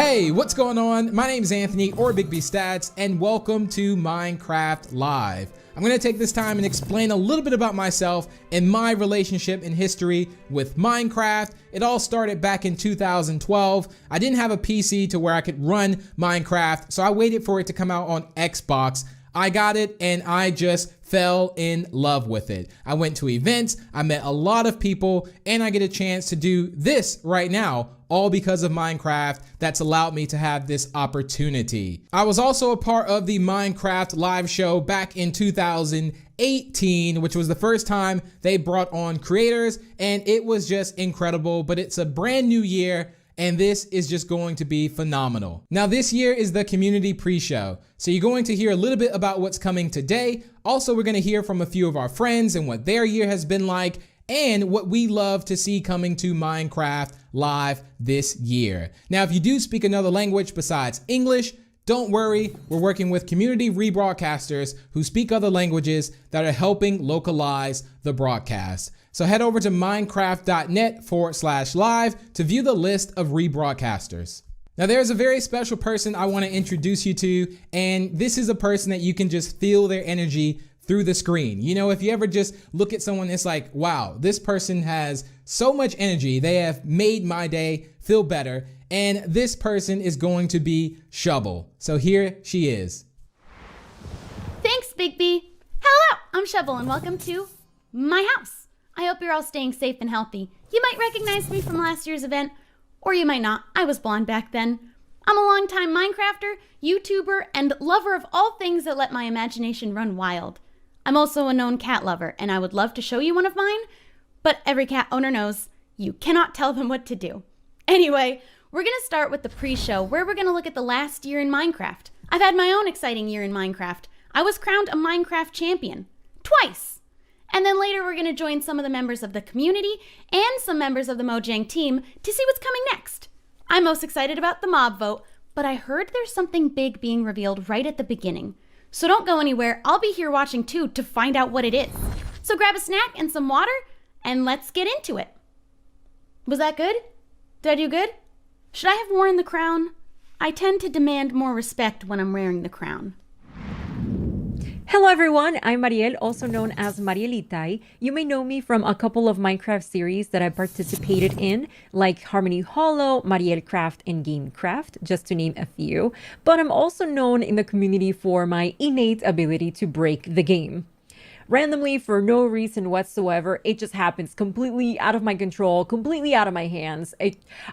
Hey, what's going on? My name is Anthony, or Big B Stats, and welcome to Minecraft Live. I'm going to take this time and explain a little bit about myself and my relationship and history with Minecraft. It all started back in 2012. I didn't have a PC to where I could run Minecraft, so I waited for it to come out on Xbox. I got it and I just fell in love with it. I went to events, I met a lot of people, and I get a chance to do this right now, all because of Minecraft. That's allowed me to have this opportunity. I was also a part of the Minecraft live show back in 2018, which was the first time they brought on creators, and it was just incredible. But it's a brand new year, and this is just going to be phenomenal. Now, this year is the community pre-show. So you're going to hear a little bit about what's coming today. Also, we're gonna hear from a few of our friends and what their year has been like, and what we love to see coming to Minecraft Live this year. Now, if you do speak another language besides English, don't worry, we're working with community rebroadcasters who speak other languages that are helping localize the broadcast. So head over to minecraft.net/live to view the list of rebroadcasters. Now, there's a very special person I want to introduce you to, and this is a person that you can just feel their energy through the screen. You know, if you ever just look at someone, it's like, wow, this person has so much energy. They have made my day feel better, and this person is going to be Shovel. So here she is. Thanks, Big B. Hello, I'm Shovel, and welcome to my house. I hope you're all staying safe and healthy. You might recognize me from last year's event, or you might not. I was blonde back then. I'm a longtime Minecrafter, YouTuber, and lover of all things that let my imagination run wild. I'm also a known cat lover, and I would love to show you one of mine, but every cat owner knows you cannot tell them what to do. Anyway, we're gonna start with the pre-show, where we're gonna look at the last year in Minecraft. I've had my own exciting year in Minecraft. I was crowned a Minecraft champion, twice. And then later we're gonna join some of the members of the community and some members of the Mojang team to see what's coming next. I'm most excited about the mob vote, but I heard there's something big being revealed right at the beginning. So don't go anywhere, I'll be here watching too to find out what it is. So grab a snack and some water, and let's get into it. Was that good? Did I do good? Should I have worn the crown? I tend to demand more respect when I'm wearing the crown. Hello everyone, I'm Mariel, also known as Marielitai. You may know me from a couple of Minecraft series that I participated in, like Harmony Hollow, Mariel Craft, and Gamecraft, just to name a few. But I'm also known in the community for my innate ability to break the game. Randomly, for no reason whatsoever, it just happens completely out of my control, completely out of my hands.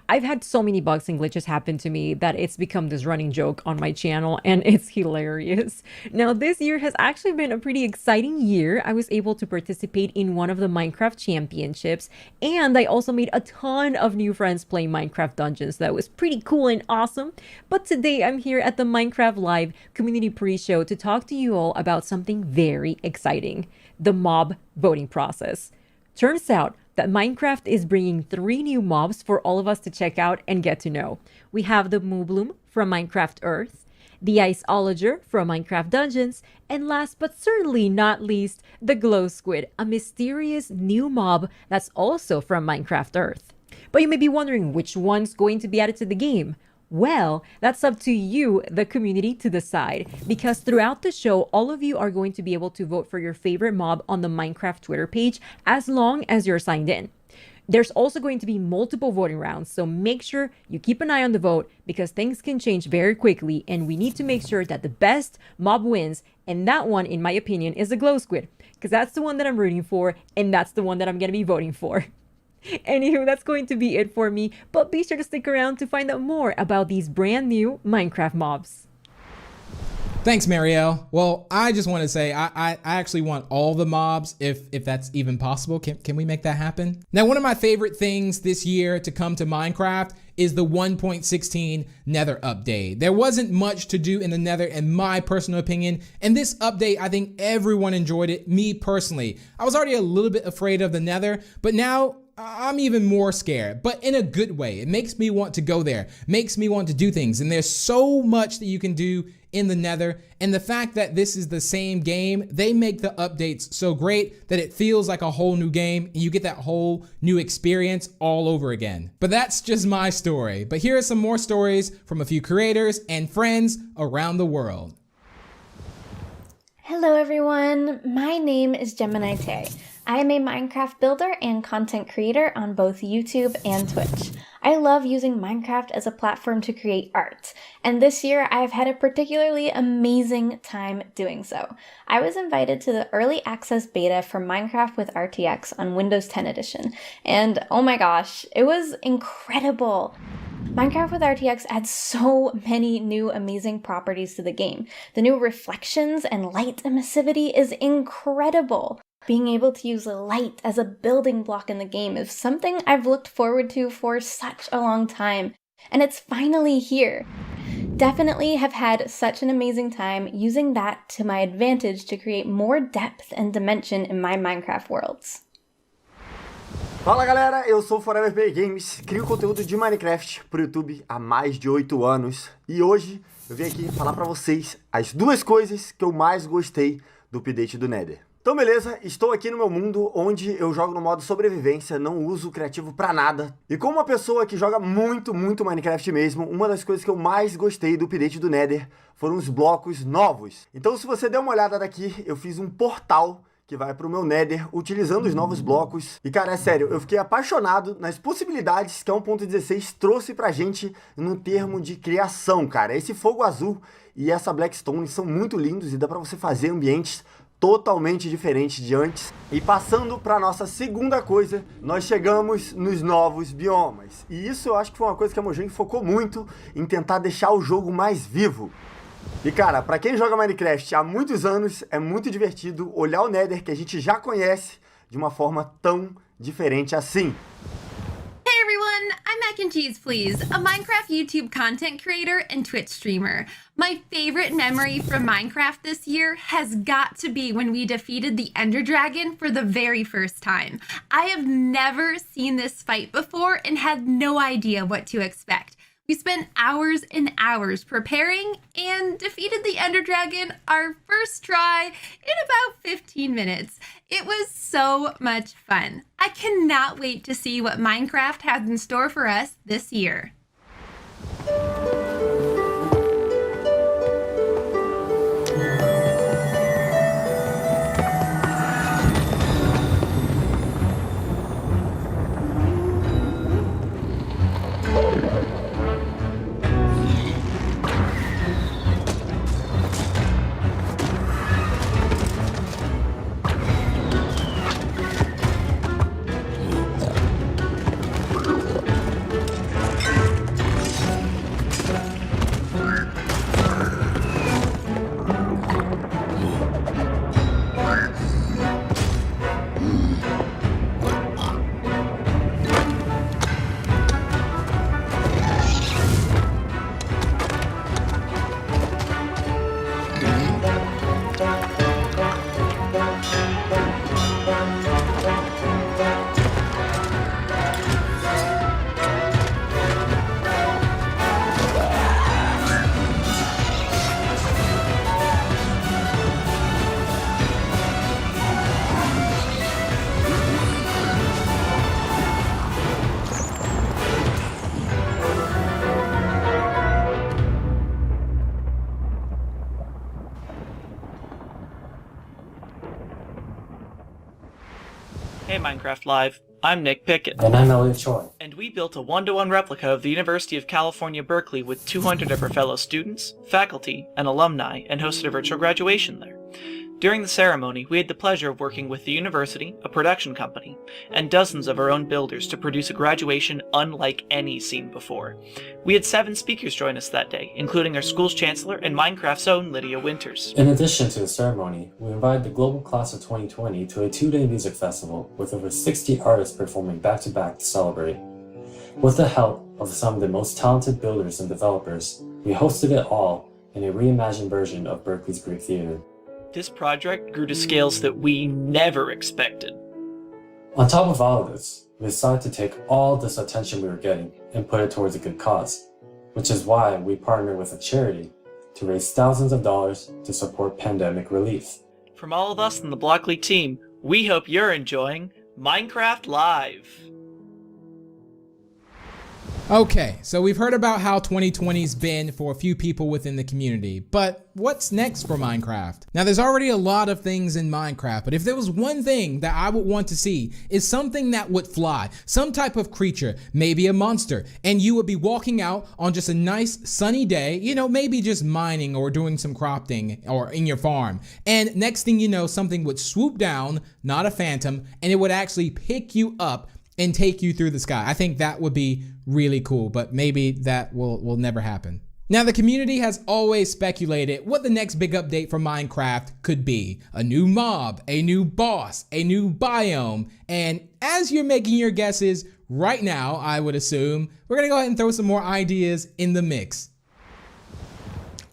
I've had so many bugs and glitches happen to me that it's become this running joke on my channel, and it's hilarious. Now, this year has actually been a pretty exciting year. I was able to participate in one of the Minecraft championships, and I also made a ton of new friends playing Minecraft dungeons. That was pretty cool and awesome. But today, I'm here at the Minecraft Live community pre-show to talk to you all about something very exciting. The mob voting process. Turns out that Minecraft is bringing 3 new mobs for all of us to check out and get to know. We have the Moobloom from Minecraft Earth, the Iceologer from Minecraft Dungeons, and last but certainly not least, the Glow Squid, a mysterious new mob that's also from Minecraft Earth. But you may be wondering which one's going to be added to the game. Well, that's up to you, the community, to decide, because throughout the show, all of you are going to be able to vote for your favorite mob on the Minecraft Twitter page as long as you're signed in. There's also going to be multiple voting rounds, so make sure you keep an eye on the vote because things can change very quickly and we need to make sure that the best mob wins, and that one, in my opinion, is the Glow Squid, because that's the one that I'm rooting for and that's the one that I'm going to be voting for. Anywho, that's going to be it for me, but be sure to stick around to find out more about these brand new Minecraft mobs. Thanks, Marielle. Well, I just want to say I actually want all the mobs if that's even possible. Can we make that happen? Now, one of my favorite things this year to come to Minecraft is the 1.16 Nether update. There wasn't much to do in the Nether in my personal opinion, and this update, I think everyone enjoyed it, me personally. I was already a little bit afraid of the Nether, but now I'm even more scared, but in a good way. It makes me want to go there, makes me want to do things, and there's so much that you can do in the Nether, and the fact that this is the same game, they make the updates so great that it feels like a whole new game and you get that whole new experience all over again. But that's just my story. But here are some more stories from a few creators and friends around the world. Hello everyone, my name is Gemini Tay. I am a Minecraft builder and content creator on both YouTube and Twitch. I love using Minecraft as a platform to create art, and this year I've had a particularly amazing time doing so. I was invited to the early access beta for Minecraft with RTX on Windows 10 edition, and oh my gosh, it was incredible. Minecraft with RTX adds so many new amazing properties to the game. The new reflections and light emissivity is incredible. Being able to use light as a building block in the game is something I've looked forward to for such a long time, and it's finally here. Definitely have had such an amazing time using that to my advantage to create more depth and dimension in my Minecraft worlds. Fala galera, eu sou Forever Play Games, crio conteúdo de Minecraft pro YouTube há mais de 8 anos e hoje eu vim aqui falar pra vocês as duas coisas que eu mais gostei do update do Nether. Então beleza, estou aqui no meu mundo onde eu jogo no modo sobrevivência, não uso o criativo pra nada. E como uma pessoa que joga muito Minecraft mesmo, uma das coisas que eu mais gostei do update do Nether foram os blocos novos. Então se você der uma olhada daqui, eu fiz um portal que vai pro meu Nether utilizando os novos blocos. E cara, é sério, eu fiquei apaixonado nas possibilidades que a 1.16 trouxe pra gente no termo de criação, cara. Esse fogo azul e essa Blackstone são muito lindos e dá pra você fazer ambientes totalmente diferente de antes. E passando para nossa segunda coisa, nós chegamos nos novos biomas. E isso eu acho que foi uma coisa que a Mojang focou muito em tentar deixar o jogo mais vivo. E cara, para quem joga Minecraft há muitos anos, é muito divertido olhar o Nether que a gente já conhece de uma forma tão diferente assim. Hey everyone, I'm Mac and Cheese Please, a Minecraft YouTube content creator and Twitch streamer. My favorite memory from Minecraft this year has got to be when we defeated the Ender Dragon for the very first time. I have never seen this fight before and had no idea what to expect. We spent hours and hours preparing and defeated the Ender Dragon our first try in about 15 minutes. It was so much fun. I cannot wait to see what Minecraft has in store for us this year. Hey Minecraft Live, I'm Nick Pickett. And I'm Elliot Choi. And we built a one-to-one replica of the University of California, Berkeley with 200 of our fellow students, faculty, and alumni, and hosted a virtual graduation there. During the ceremony, we had the pleasure of working with the university, a production company, and dozens of our own builders to produce a graduation unlike any seen before. We had 7 speakers join us that day, including our school's chancellor and Minecraft's own Lydia Winters. In addition to the ceremony, we invited the global class of 2020 to a 2-day music festival with over 60 artists performing back-to-back to celebrate. With the help of some of the most talented builders and developers, we hosted it all in a reimagined version of Berkeley's Greek Theater. This project grew to scales that we never expected. On top of all of this, we decided to take all this attention we were getting and put it towards a good cause, which is why we partnered with a charity to raise thousands of dollars to support pandemic relief. From all of us in the Block League team, we hope you're enjoying Minecraft Live. Okay, so we've heard about how 2020's been for a few people within the community, but what's next for Minecraft? Now, there's already a lot of things in Minecraft, but if there was one thing that I would want to see is something that would fly, some type of creature, maybe a monster, and you would be walking out on just a nice sunny day, you know, maybe just mining or doing some cropping or in your farm. And next thing you know, something would swoop down, not a phantom, and it would actually pick you up and take you through the sky. I think that would be really cool, but maybe that will never happen. Now, the community has always speculated what the next big update for Minecraft could be. A new mob, a new boss, a new biome. And as you're making your guesses right now, I would assume, we're gonna go ahead and throw some more ideas in the mix.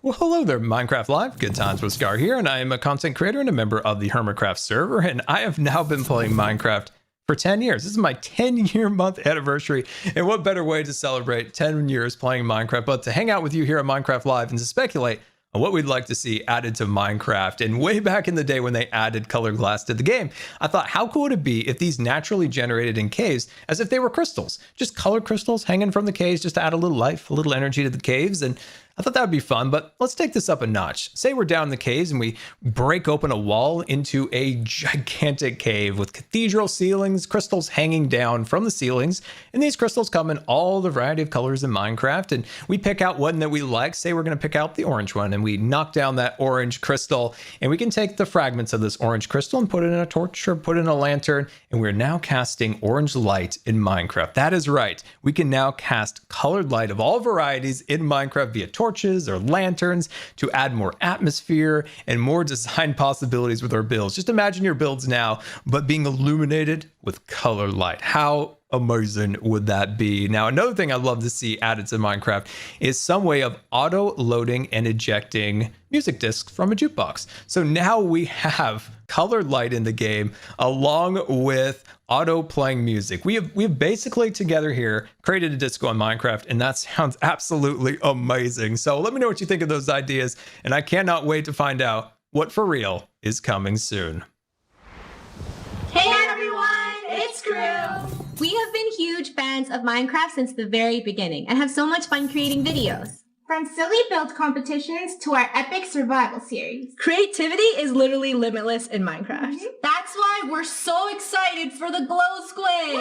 Well, hello there, Minecraft Live. Good times with Scar here, and I am a content creator and a member of the Hermitcraft server, and I have now been playing Minecraft for 10 years. This is my 10-year month anniversary, and what better way to celebrate 10 years playing Minecraft but to hang out with you here at Minecraft Live and to speculate on what we'd like to see added to Minecraft. And way back in the day when they added colored glass to the game, I thought, how cool would it be if these naturally generated in caves as if they were crystals, just colored crystals hanging from the caves just to add a little life, a little energy to the caves. And I thought that would be fun, but let's take this up a notch. Say we're down in the caves and we break open a wall into a gigantic cave with cathedral ceilings, crystals hanging down from the ceilings, and these crystals come in all the variety of colors in Minecraft, and we pick out one that we like. Say we're going to pick out the orange one, and we knock down that orange crystal, and we can take the fragments of this orange crystal and put it in a torch or put it in a lantern, and we're now casting orange light in Minecraft. That is right. We can now cast colored light of all varieties in Minecraft via torches or lanterns to add more atmosphere and more design possibilities with our builds. Just imagine your builds now, but being illuminated with color light. How amazing would that be? Now, another thing I'd love to see added to Minecraft is some way of auto loading and ejecting music discs from a jukebox. So now we have colored light in the game along with auto playing music. We have basically together here created a disco on Minecraft, and that sounds absolutely amazing. So let me know what you think of those ideas, and I cannot wait to find out what for real is coming soon. Hey everyone, it's Crew! We have been huge fans of Minecraft since the very beginning and have so much fun creating videos. From silly build competitions to our epic survival series. Creativity is literally limitless in Minecraft. That's why we're so excited for the glow squid!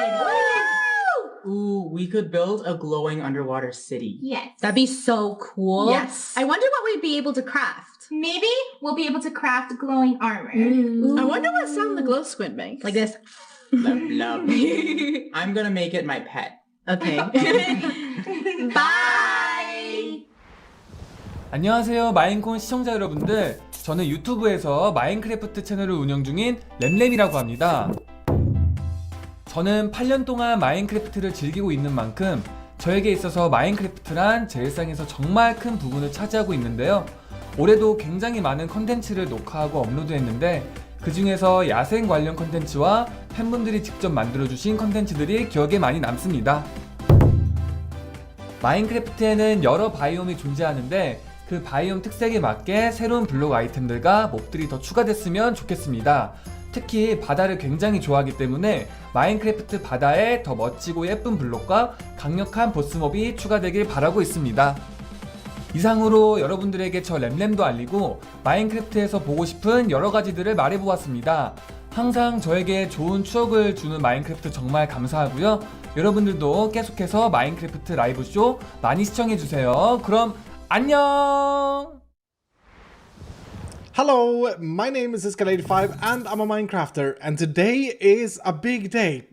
Woo! Ooh, we could build a glowing underwater city. Yes. That'd be so cool. Yes. I wonder what we'd be able to craft. Maybe we'll be able to craft glowing armor. I wonder what sound the glow squid makes. Like this. Love. I'm gonna make it my pet. Okay. Bye! 안녕하세요, 마인콘 시청자 여러분들. 저는 유튜브에서 마인크래프트 채널을 운영 중인 램램이라고 합니다. 저는 8년 동안 마인크래프트를 즐기고 있는 만큼 저에게 있어서 마인크래프트란 제 일상에서 정말 큰 부분을 차지하고 있는데요. 올해도 굉장히 많은 컨텐츠를 녹화하고 업로드했는데 그 중에서 야생 관련 컨텐츠와 팬분들이 직접 만들어주신 컨텐츠들이 기억에 많이 남습니다. 마인크래프트에는 여러 바이옴이 존재하는데 그 바이옴 특색에 맞게 새로운 블록 아이템들과 몹들이 더 추가됐으면 좋겠습니다. 특히 바다를 굉장히 좋아하기 때문에 마인크래프트 바다에 더 멋지고 예쁜 블록과 강력한 보스몹이 추가되길 바라고 있습니다. 이상으로 여러분들에게 저 램램도 알리고 마인크래프트에서 보고 싶은 여러가지들을 말해보았습니다. 항상 저에게 좋은 추억을 주는 마인크래프트 정말 감사하고요. 여러분들도 계속해서 마인크래프트 라이브쇼 많이 시청해주세요. 그럼 안녕! Hello, my name is Iska85 and I'm a Minecrafter, and today is a big day.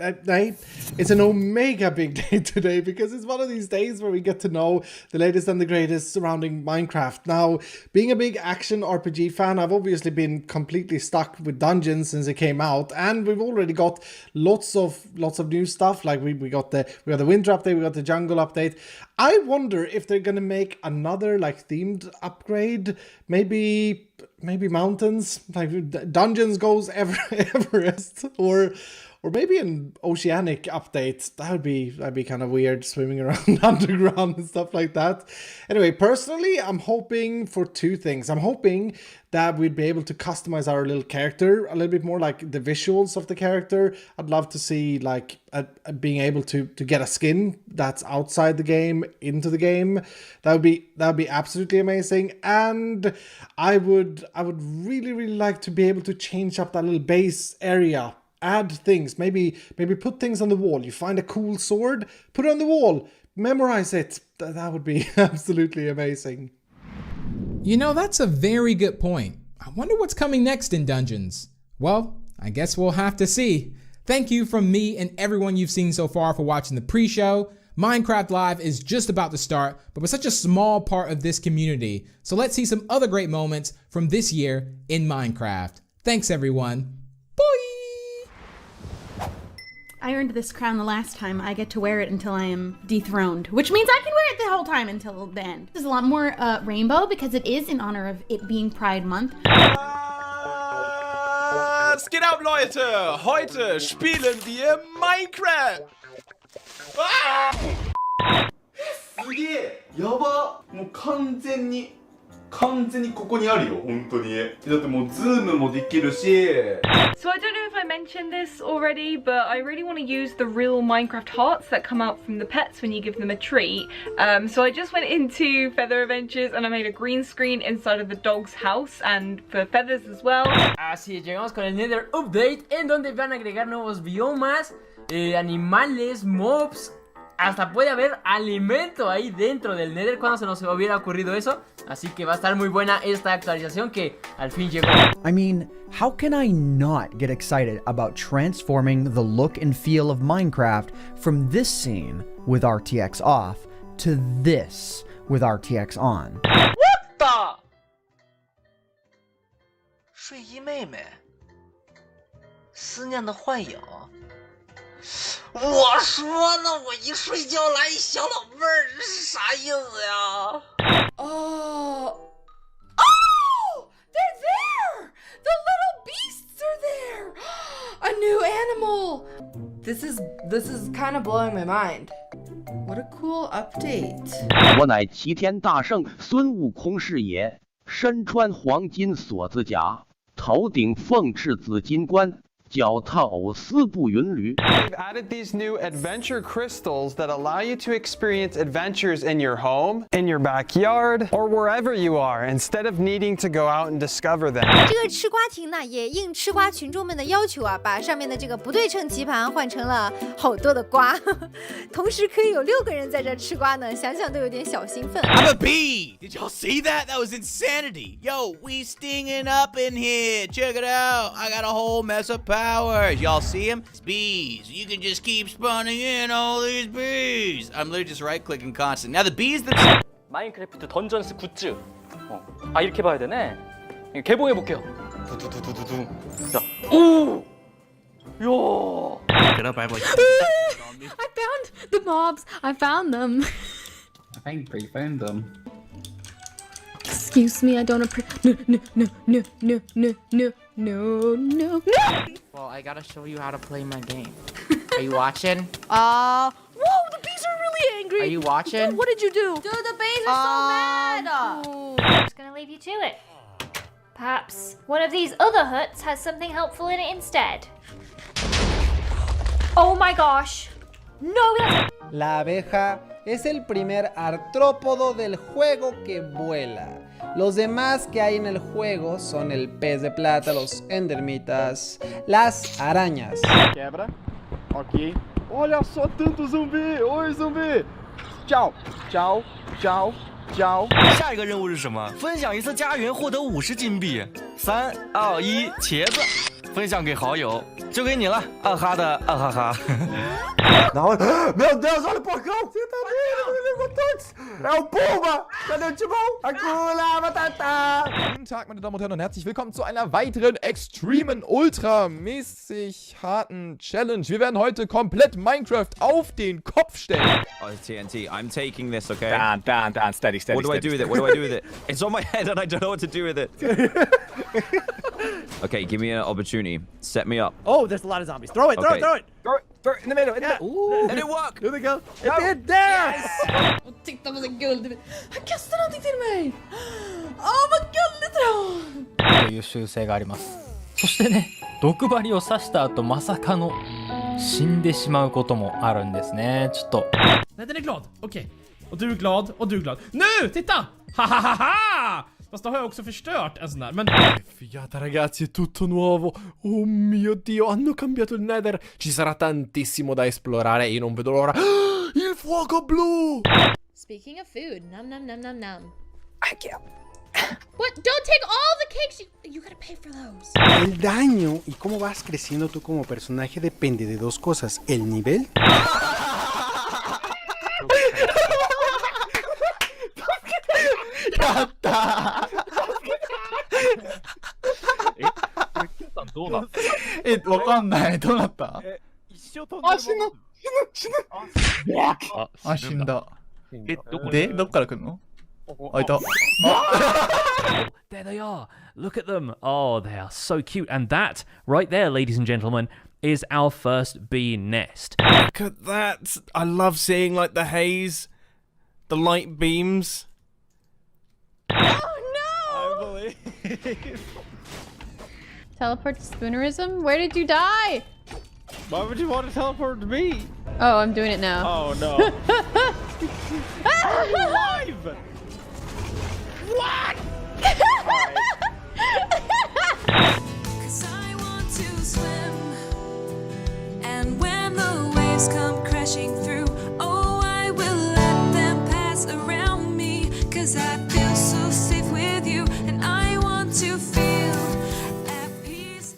It's an omega big day today because it's one of these days where we get to know the latest and the greatest surrounding Minecraft. Now, being a big action RPG fan, I've obviously been completely stuck with Dungeons since it came out, and we've already got lots of new stuff. Like we got the winter update, we got the jungle update. I wonder if they're gonna make another like themed upgrade, maybe mountains, like dungeons goes Everest, or or maybe an oceanic update. That'd be kind of weird, swimming around underground and stuff like that. Anyway, personally, I'm hoping for two things. I'm hoping that we'd be able to customize our little character a little bit more, like the visuals of the character. I'd love to see like being able to get a skin that's outside the game into the game. That would be absolutely amazing. And I would really like to be able to change up that little base area, add things, maybe put things on the wall. You find a cool sword, put it on the wall, memorize it. That would be absolutely amazing. You know, that's a very good point. I wonder what's coming next in Dungeons. Well, I guess we'll have to see. Thank you from me and everyone you've seen so far for watching the pre-show. Minecraft Live is just about to start, but we're such a small part of this community. So let's see some other great moments from this year in Minecraft. Thanks everyone. I earned this crown the last time. I get to wear it until I am dethroned, which means I can wear it the whole time until the end. There's a lot more rainbow because it is in honor of it being Pride Month. Was geht ab, Leute? Heute spielen wir Minecraft. すげえやばもう完全にここにあるよ本当にだってもうズームもできるし So I don't know if I mentioned this already, but I really want to use the real Minecraft hearts that come out from the pets when you give them a treat. So I just went into Feather Adventures and I made a green screen inside of the dog's house and for feathers as well. Así llegamos con el Nether Update en donde van a agregar nuevos biomas, animales, mobs. Hasta puede haber alimento ahí dentro del Nether. Cuando se nos hubiera ocurrido eso. Así que va a estar muy buena esta actualización que al fin llegó. I mean, how can I not get excited about transforming the look and feel of Minecraft from this scene with RTX off to this with RTX on? What the? 睡衣妹妹，思念的幻影。我说呢，我一睡觉来一小老妹儿，这是啥意思呀？ Oh, they're there! The little beasts are there! A new animal! This is kind of blowing my mind. What a cool update. 我乃齐天大圣孙悟空是也，身穿黄金锁子甲，头顶凤翅紫金冠。 脚踏藕丝步云驴。 They've added these new adventure crystals that allow you to experience adventures in your home, in your backyard, or wherever you are, instead of needing to go out and discover them. 这个吃瓜亭呢，也应吃瓜群众们的要求啊，把上面的这个不对称棋盘换成了好多的瓜，同时可以有6个人在这吃瓜呢，想想都有点小兴奋。I'm a bee! Did y'all see that? That was insanity. Yo, we stinging up in here. Check it out. I got a whole mess of powers. Y'all see them? It's bees. You can just keep spawning in all these bees. I'm literally just right-clicking constant. Now the bees that... 마인크래프트 던전스 굿즈. 아 이렇게 봐야 되네. 개봉해 볼게요. 두두두두두. 자, 오, 야. I found the mobs. I found them. I think we found them. Excuse me, I don't No. Well, I gotta show you how to play my game. Are you watching? Whoa, the bees are really angry. Are you watching? What did you do? Dude, the bees are so mad. I'm just gonna leave you to it. Perhaps one of these other huts has something helpful in it instead. Oh my gosh. No, that's... La abeja es el primer artrópodo del juego que vuela. Los demás que hay en el juego son el pez de plata, los endermitas, las arañas. Quebra. Ok. Olha só tanto zumbi! Oi, zumbi! Tchau, tchau, tchau, tchau. 下一个任务是什么？分享一次家园，获得50金币。3、2、1，茄子，分享给好友，就给你了，二哈的二哈哈。Na hora... Meu Deus, olha o porcão! Você tá vendo? É o Puma! Cadê o Timão? Akula Matata! Guten Tag, meine Damen und Herren, und herzlich willkommen zu einer weiteren extremen, ultramäßig harten Challenge. Wir werden heute komplett Minecraft auf den Kopf stellen. Oh, TNT, I'm taking this, okay? Dan, steady. What do I do with it? What do I do with it? It's on my head and I don't know what to do with it. Okay, give me an opportunity. Set me up. Oh, there's a lot of zombies. Throw it, throw Okay. it, throw it. Throw it in the middle. Ooh. Let it work. Here they go. It did. There. Titta vad så gulligt. Han kastar någonting till mig. Vad gulligt då. という習性があります。そしてね、毒針を刺した後まさかの死んでしまうこともあるんですね。ちょっと。 Nej, den är glad. Okej. Och du är glad och du är glad. Nu, titta! Hahaha! Fast då har jag också förstört en sån där. Men Figata ragazzi, è tutto nuovo. Oh mio Dio, hanno cambiato il Nether. Ci sarà tantissimo da esplorare e io non vedo l'ora. Il fuoco blu! Speaking of food, num num num num num. What? Don't take all the cakes. You gotta pay for those. El daño y cómo vas creciendo tú como personaje depende de dos cosas: el nivel There they are. Look at them. Oh, they are so cute. And that, right there, ladies and gentlemen, is our first bee nest. Look at that. I love seeing like the haze, the light beams. Teleport to Spoonerism? Where did you die? Why would you want to teleport to me? Oh, I'm doing it now. Oh no. Are you alive? What? Cause I want to swim, and when the waves come crashing through, oh, I will let them pass around me, cause I feel so safe with you, and I want to feel at peace.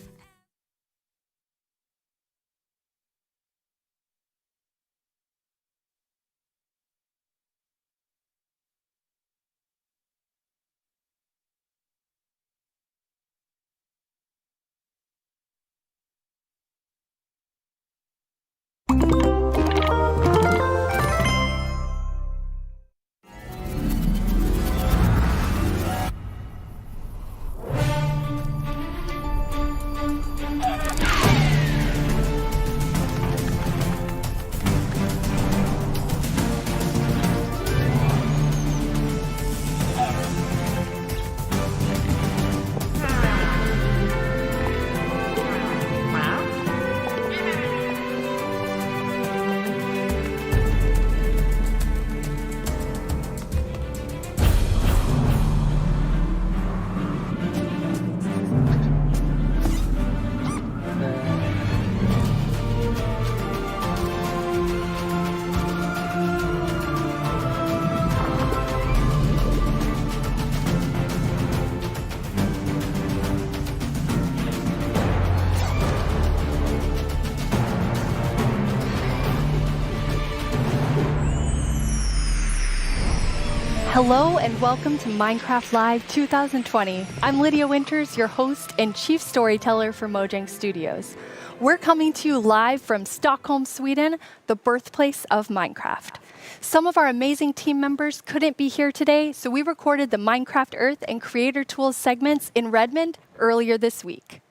Hello and welcome to Minecraft Live 2020. I'm Lydia Winters, your host and chief storyteller for Mojang Studios. We're coming to you live from Stockholm, Sweden, the birthplace of Minecraft. Some of our amazing team members couldn't be here today, so we recorded the Minecraft Earth and Creator Tools segments in Redmond earlier this week.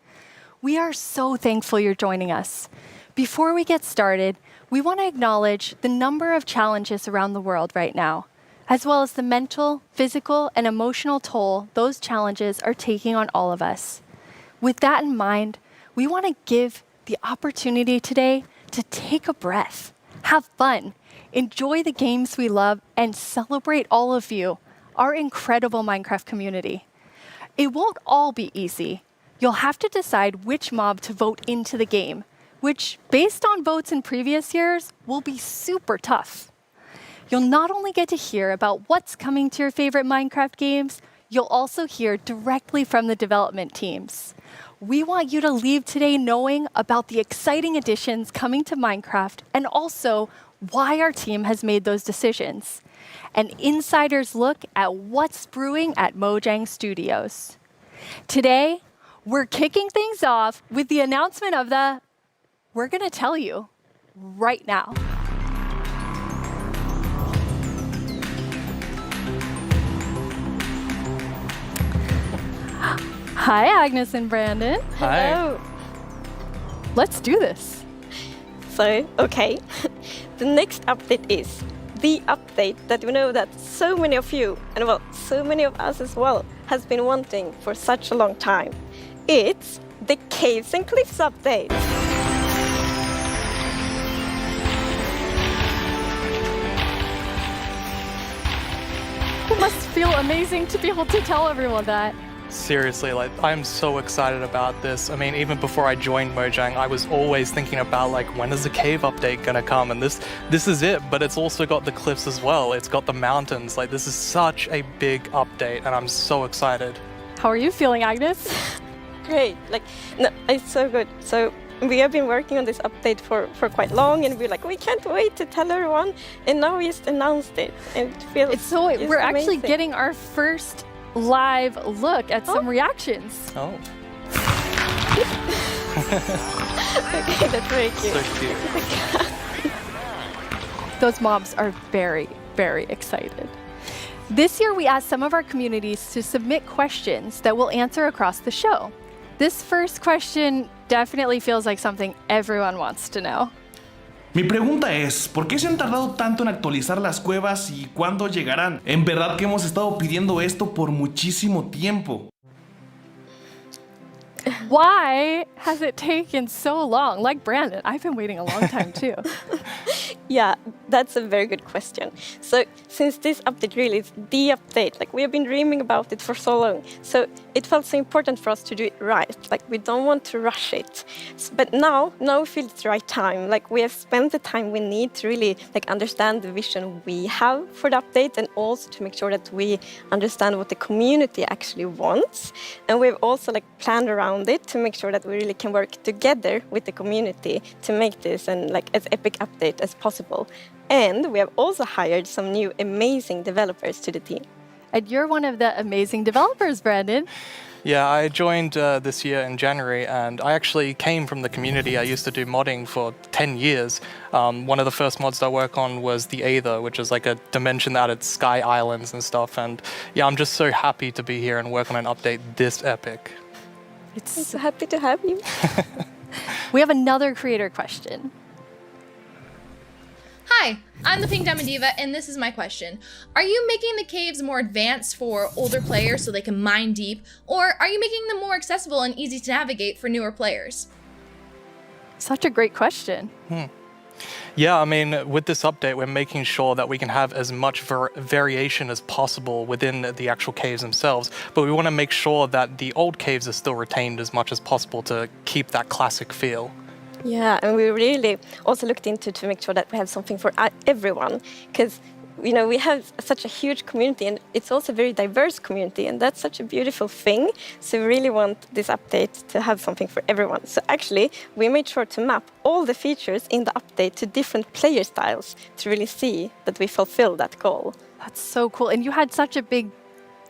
We are so thankful you're joining us. Before we get started, we want to acknowledge the number of challenges around the world right now, as well as the mental, physical, and emotional toll those challenges are taking on all of us. With that in mind, we want to give the opportunity today to take a breath, have fun, enjoy the games we love, and celebrate all of you, our incredible Minecraft community. It won't all be easy. You'll have to decide which mob to vote into the game, which, based on votes in previous years, will be super tough. You'll not only get to hear about what's coming to your favorite Minecraft games, you'll also hear directly from the development teams. We want you to leave today knowing about the exciting additions coming to Minecraft and also why our team has made those decisions. An insider's look at what's brewing at Mojang Studios. Today, we're kicking things off with the announcement of the we're going to tell you right now. Hi, Agnes and Brandon. Hi. Hello. Let's do this. So, okay, the next update is the update that we know that so many of you, and well, so many of us as well, has been wanting for such a long time. It's the Caves and Cliffs update. It must feel amazing to be able to tell everyone that. Seriously, like, I'm so excited about this. I mean, even before I joined Mojang, I was always thinking about, like, when is the cave update gonna come? And this is it, but it's also got the cliffs as well. It's got the mountains. Like, this is such a big update, and I'm so excited. How are you feeling, Agnes? Great, like, no, it's so good. So we have been working on this update for quite long, and we're like, we can't wait to tell everyone, and now we just announced it, and it feels we're actually amazing. getting our first live look at some reactions. Oh. Okay, that's very cute. So cute. Those mobs are very, very excited. This year, we asked some of our communities to submit questions that we'll answer across the show. This first question definitely feels like something everyone wants to know. Mi pregunta es, ¿por qué se han tardado tanto en actualizar las cuevas y cuándo llegarán? En verdad que hemos estado pidiendo esto por muchísimo tiempo. Why has it taken so long? Like Brandon, I've been waiting a long time too. Yeah, that's a very good question. So since this update really is the update, like we have been dreaming about it for so long, so it felt so important for us to do it right. Like we don't want to rush it. But now we feel it's the right time. Like we have spent the time we need to really like understand the vision we have for the update, and also to make sure that we understand what the community actually wants. And we've also like planned around it to make sure that we really can work together with the community to make this and like as epic update as possible. And we have also hired some new amazing developers to the team. And you're one of the amazing developers, Brandon. Yeah, I joined this year in January, and I actually came from the community. I used to do modding for 10 years. One of the first mods I worked on was the Aether, which is like a dimension that had sky islands and stuff. And yeah, I'm just so happy to be here and work on an update this epic. I'm so happy to have you. We have another creator question. Hi, I'm the Pink Diamond Diva, and this is my question. Are you making the caves more advanced for older players so they can mine deep, or are you making them more accessible and easy to navigate for newer players? Such a great question. Yeah, I mean, with this update, we're making sure that we can have as much variation as possible within the actual caves themselves, but we want to make sure that the old caves are still retained as much as possible to keep that classic feel. Yeah, and we really also looked into to make sure that we have something for everyone, because you know we have such a huge community, and it's also a very diverse community, and that's such a beautiful thing. So we really want this update to have something for everyone. So actually, we made sure to map all the features in the update to different player styles to really see that we fulfill that goal. That's so cool. And you had such a big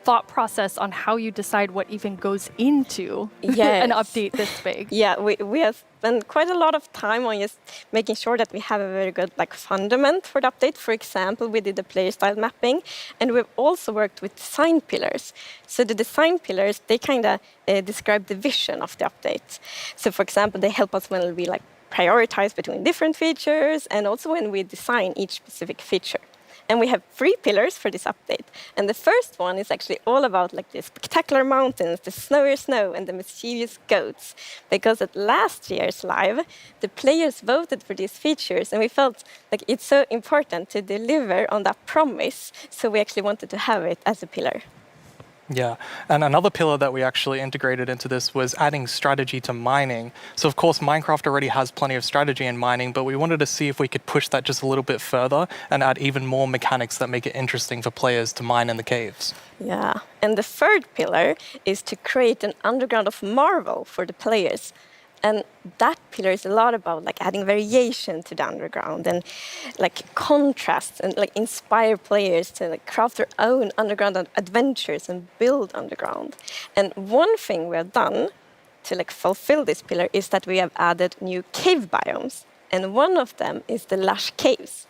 thought process on how you decide what even goes into an update this big. Yeah, we have spent quite a lot of time on just making sure that we have a very good like fundament for the update. For example, we did the player style mapping, and we've also worked with design pillars. So the design pillars, they kind of describe the vision of the update. So for example, they help us when we like prioritize between different features, and also when we design each specific feature. And we have 3 pillars for this update. And the first one is actually all about like the spectacular mountains, the snowy snow, and the mischievous goats. Because at last year's live, the players voted for these features, and we felt like it's so important to deliver on that promise. So we actually wanted to have it as a pillar. Yeah, and another pillar that we actually integrated into this was adding strategy to mining. So of course, Minecraft already has plenty of strategy in mining, but we wanted to see if we could push that just a little bit further and add even more mechanics that make it interesting for players to mine in the caves. Yeah, and the third pillar is to create an underground of marvel for the players. And that pillar is a lot about like adding variation to the underground and like contrasts, and like inspire players to like craft their own underground adventures and build underground. And one thing we have done to like fulfill this pillar is that we have added new cave biomes, and one of them is the Lush caves.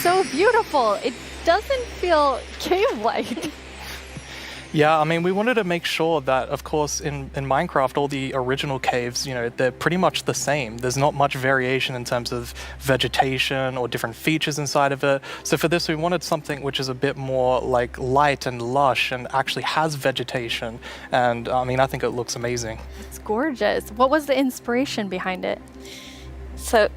so beautiful. It doesn't feel cave-like. Yeah, I mean, we wanted to make sure that, of course, in Minecraft, all the original caves, you know, they're pretty much the same. There's not much variation in terms of vegetation or different features inside of it. So for this, we wanted something which is a bit more like light and lush and actually has vegetation. And I mean, I think it looks amazing. It's gorgeous. What was the inspiration behind it? So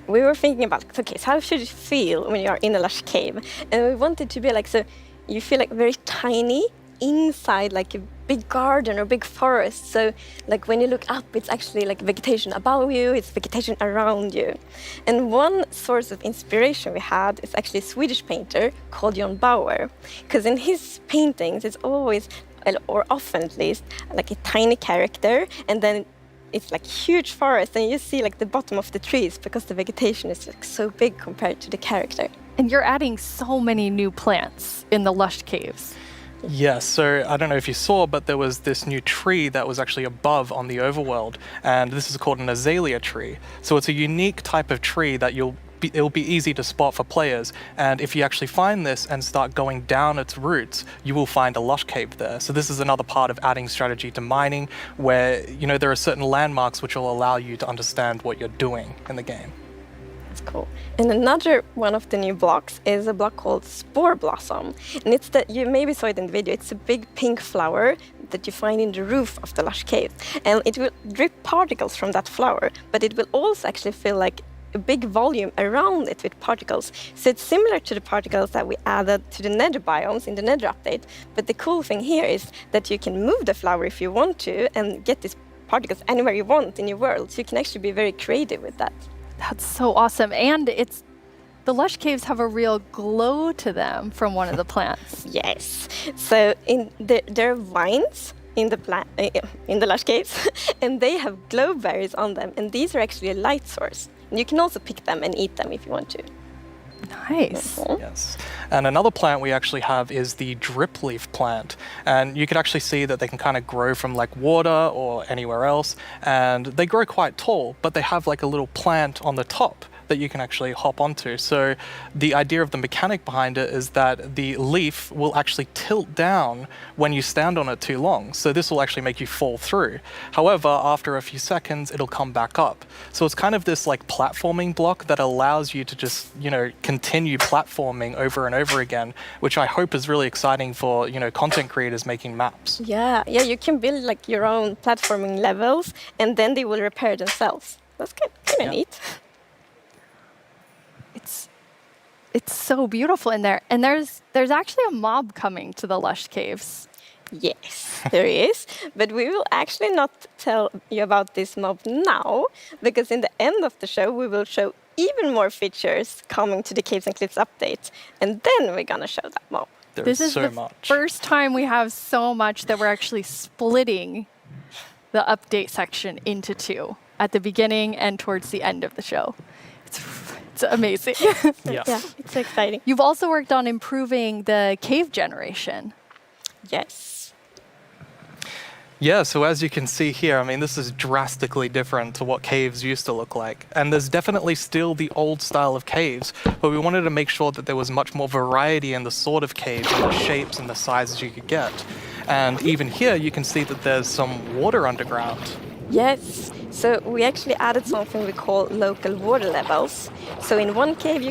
we were thinking about, okay, so how should it feel when you are in a lush cave? And we wanted to be like, so you feel like very tiny inside like a big garden or big forest. So like when you look up, it's actually like vegetation above you, it's vegetation around you. And one source of inspiration we had is actually a Swedish painter called John Bauer, because in his paintings it's always, or often at least, like a tiny character, and then it's like huge forest, and you see like the bottom of the trees because the vegetation is like so big compared to the character. And you're adding so many new plants in the lush caves. Yes, so I don't know if you saw, but there was this new tree that was actually above on the overworld, and this is called an Azalea Tree. So it's a unique type of tree that it'll be easy to spot for players, and if you actually find this and start going down its roots, you will find a lush cave there. So this is another part of adding strategy to mining, where, you know, there are certain landmarks which will allow you to understand what you're doing in the game. That's cool. And another one of the new blocks is a block called Spore Blossom. And it's that, you maybe saw it in the video, it's a big pink flower that you find in the roof of the lush cave. And it will drip particles from that flower, but it will also actually feel like a big volume around it with particles. So it's similar to the particles that we added to the Nether biomes in the Nether update. But the cool thing here is that you can move the flower if you want to and get these particles anywhere you want in your world. So you can actually be very creative with that. That's so awesome. And the lush caves have a real glow to them from one of the plants. Yes. So there are vines in the lush caves, and they have glow berries on them, and these are actually a light source. And you can also pick them and eat them if you want to. Nice. Yes. And another plant we actually have is the drip leaf plant. And you can actually see that they can kind of grow from like water or anywhere else. And they grow quite tall, but they have like a little plant on the top that you can actually hop onto. So the idea of the mechanic behind it is that the leaf will actually tilt down when you stand on it too long. So this will actually make you fall through. However, after a few seconds, it'll come back up. So it's kind of this like platforming block that allows you to just, you know, continue platforming over and over again, which I hope is really exciting for, you know, content creators making maps. Yeah, you can build like your own platforming levels, and then they will repair themselves. That's kind of neat. It's so beautiful in there. And there's actually a mob coming to the lush caves. Yes, there is. But we will actually not tell you about this mob now, because in the end of the show, we will show even more features coming to the Caves and Cliffs update. And then we're going to show that mob. This is the first time we have so much that we're actually splitting the update section into two, at the beginning and towards the end of the show. It's amazing. Yeah, it's exciting. You've also worked on improving the cave generation. Yes. Yeah, so as you can see here, I mean, this is drastically different to what caves used to look like. And there's definitely still the old style of caves, but we wanted to make sure that there was much more variety in the sort of caves and the shapes and the sizes you could get. And even here, you can see that there's some water underground. Yes, so we actually added something we call local water levels. So in one cave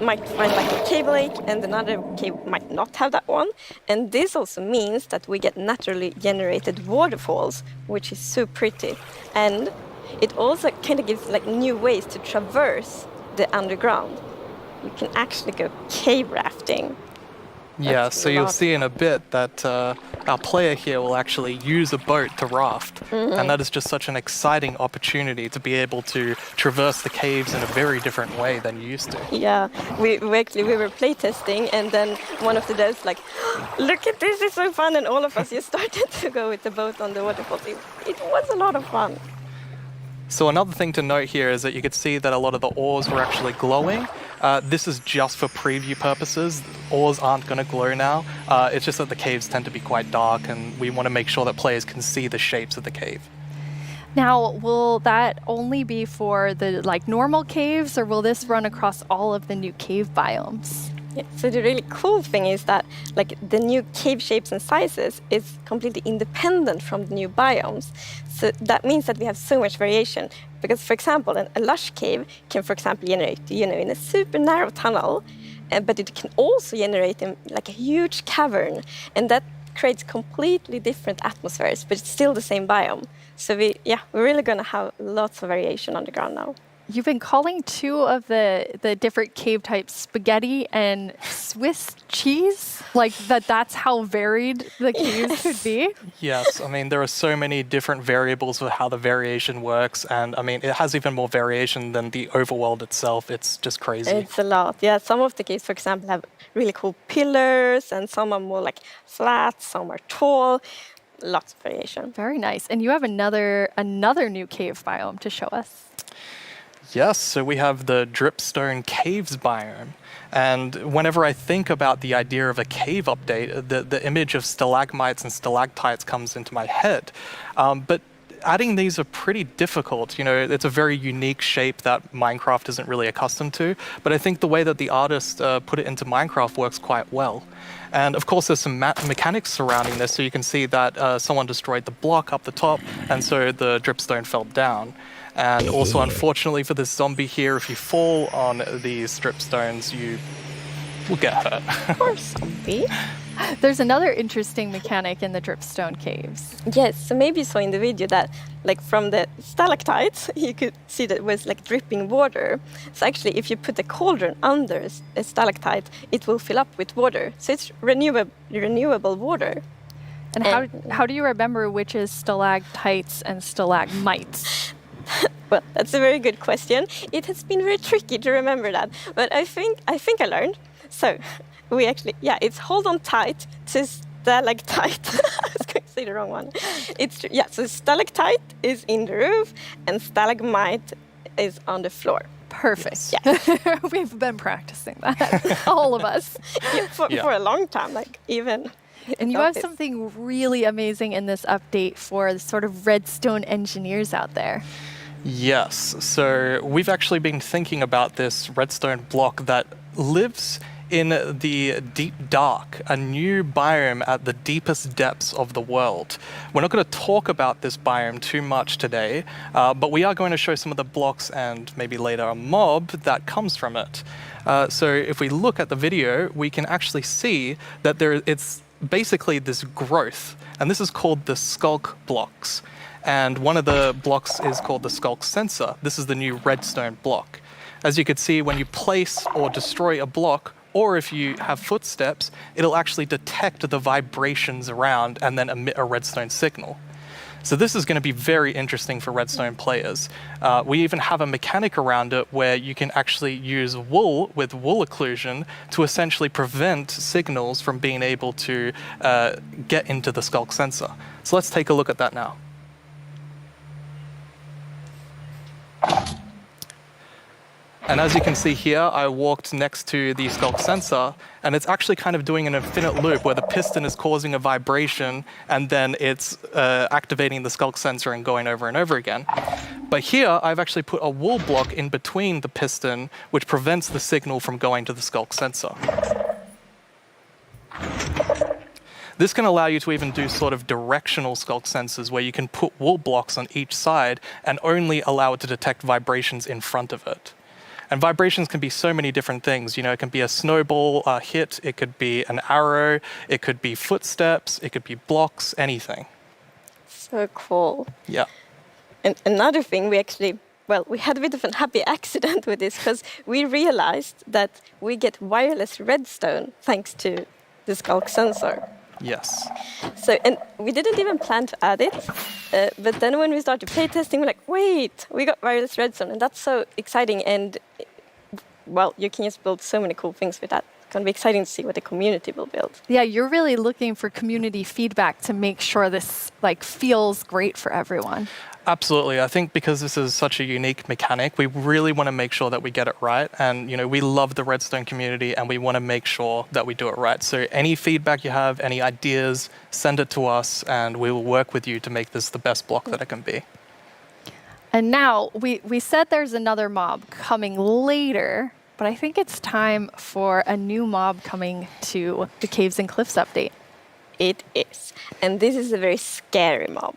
might find like a cave lake, and another cave might not have that one. And this also means that we get naturally generated waterfalls, which is so pretty. And it also kind of gives like new ways to traverse the underground. You can actually go cave rafting. Yeah, so you'll see in a bit that our player here will actually use a boat to raft. And that is just such an exciting opportunity to be able to traverse the caves in a very different way than you used to. Yeah, we were playtesting, and then one of the devs like, look at this, it's so fun, and all of us just started to go with the boat on the waterfalls. It was a lot of fun. So another thing to note here is that you could see that a lot of the ores were actually glowing. This is just for preview purposes. Ores aren't going to glow now. It's just that the caves tend to be quite dark, and we want to make sure that players can see the shapes of the cave. Now, will that only be for the like normal caves, or will this run across all of the new cave biomes? Yeah, so the really cool thing is that like the new cave shapes and sizes is completely independent from the new biomes. So that means that we have so much variation. Because, for example, a lush cave can, for example, generate, in a super narrow tunnel, but it can also generate in like a huge cavern, and that creates completely different atmospheres, but it's still the same biome. So we're really going to have lots of variation on the ground now. You've been calling two of the different cave types spaghetti and Swiss cheese? Like that's how varied the caves could be? Yes, I mean, there are so many different variables of how the variation works, and I mean, it has even more variation than the overworld itself. It's just crazy. It's a lot. Yeah, some of the caves, for example, have really cool pillars, and some are more like flat, some are tall. Lots of variation. Very nice. And you have another new cave biome to show us. Yes, so we have the Dripstone Caves biome. And whenever I think about the idea of a cave update, the image of stalagmites and stalactites comes into my head. But adding these are pretty difficult. It's a very unique shape that Minecraft isn't really accustomed to. But I think the way that the artist put it into Minecraft works quite well. And of course, there's some mechanics surrounding this. So you can see that someone destroyed the block up the top, and so the dripstone fell down. And also, unfortunately for this zombie here, if you fall on these dripstones, you will get hurt. Poor zombie. There's another interesting mechanic in the dripstone caves. Yes, so maybe you saw in the video that like from the stalactites, you could see that it was like dripping water. So actually, if you put a cauldron under a stalactite, it will fill up with water. So it's renewable water. And how do you remember which is stalactites and stalagmites? Well, that's a very good question. It has been very tricky to remember that, but I think I learned. So we actually, it's hold on tight to stalactite. I was going to say the wrong one. So stalactite is in the roof and stalagmite is on the floor. Perfect. Yeah. We've been practicing that, all of us. For a long time, even. And you have something really amazing in this update for the sort of redstone engineers out there. Yes, so we've actually been thinking about this redstone block that lives in the deep dark, a new biome at the deepest depths of the world. We're not going to talk about this biome too much today, but we are going to show some of the blocks and maybe later a mob that comes from it. So if we look at the video, we can actually see that it's basically this growth, and this is called the skulk blocks. And one of the blocks is called the skulk sensor. This is the new redstone block. As you can see, when you place or destroy a block, or if you have footsteps, it'll actually detect the vibrations around and then emit a redstone signal. So this is going to be very interesting for redstone players. We even have a mechanic around it where you can actually use wool with wool occlusion to essentially prevent signals from being able to get into the skulk sensor. So let's take a look at that now. And as you can see here, I walked next to the skulk sensor, and it's actually kind of doing an infinite loop where the piston is causing a vibration, and then it's activating the skulk sensor and going over and over again. But here, I've actually put a wool block in between the piston, which prevents the signal from going to the skulk sensor. This can allow you to even do sort of directional skulk sensors where you can put wool blocks on each side and only allow it to detect vibrations in front of it. And vibrations can be so many different things. It can be a snowball hit, it could be an arrow, it could be footsteps, it could be blocks, anything. So cool. Yeah. And another thing, we had a bit of a happy accident with this because we realized that we get wireless redstone thanks to the skulk sensor. Yes. So, and we didn't even plan to add it, but then when we started playtesting, we're like, wait, we got wireless redstone, and that's so exciting. And well, you can just build so many cool things with that. It's going to be exciting to see what the community will build. Yeah, you're really looking for community feedback to make sure this feels great for everyone. Absolutely. I think because this is such a unique mechanic, we really want to make sure that we get it right. And, we love the redstone community and we want to make sure that we do it right. So any feedback you have, any ideas, send it to us and we will work with you to make this the best block that it can be. And now, we said there's another mob coming later, but I think it's time for a new mob coming to the Caves and Cliffs update. It is. And this is a very scary mob.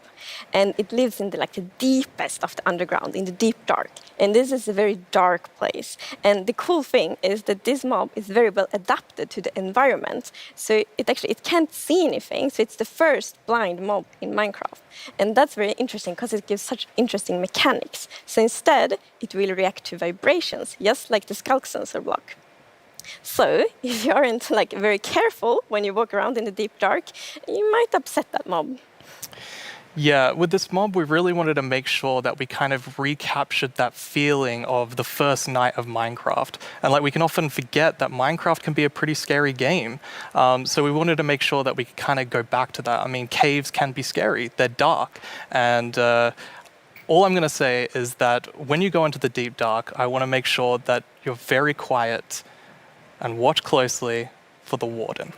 And it lives in the deepest of the underground, in the deep dark. And this is a very dark place. And the cool thing is that this mob is very well adapted to the environment. So it can't see anything. So it's the first blind mob in Minecraft. And that's very interesting because it gives such interesting mechanics. So instead, it will react to vibrations, just like the skulk sensor block. So, if you aren't very careful when you walk around in the deep dark, you might upset that mob. Yeah, with this mob, we really wanted to make sure that we kind of recaptured that feeling of the first night of Minecraft. And we can often forget that Minecraft can be a pretty scary game. So we wanted to make sure that we could kind of go back to that. I mean, caves can be scary. They're dark. And all I'm going to say is that when you go into the deep dark, I want to make sure that you're very quiet and watch closely for the warden.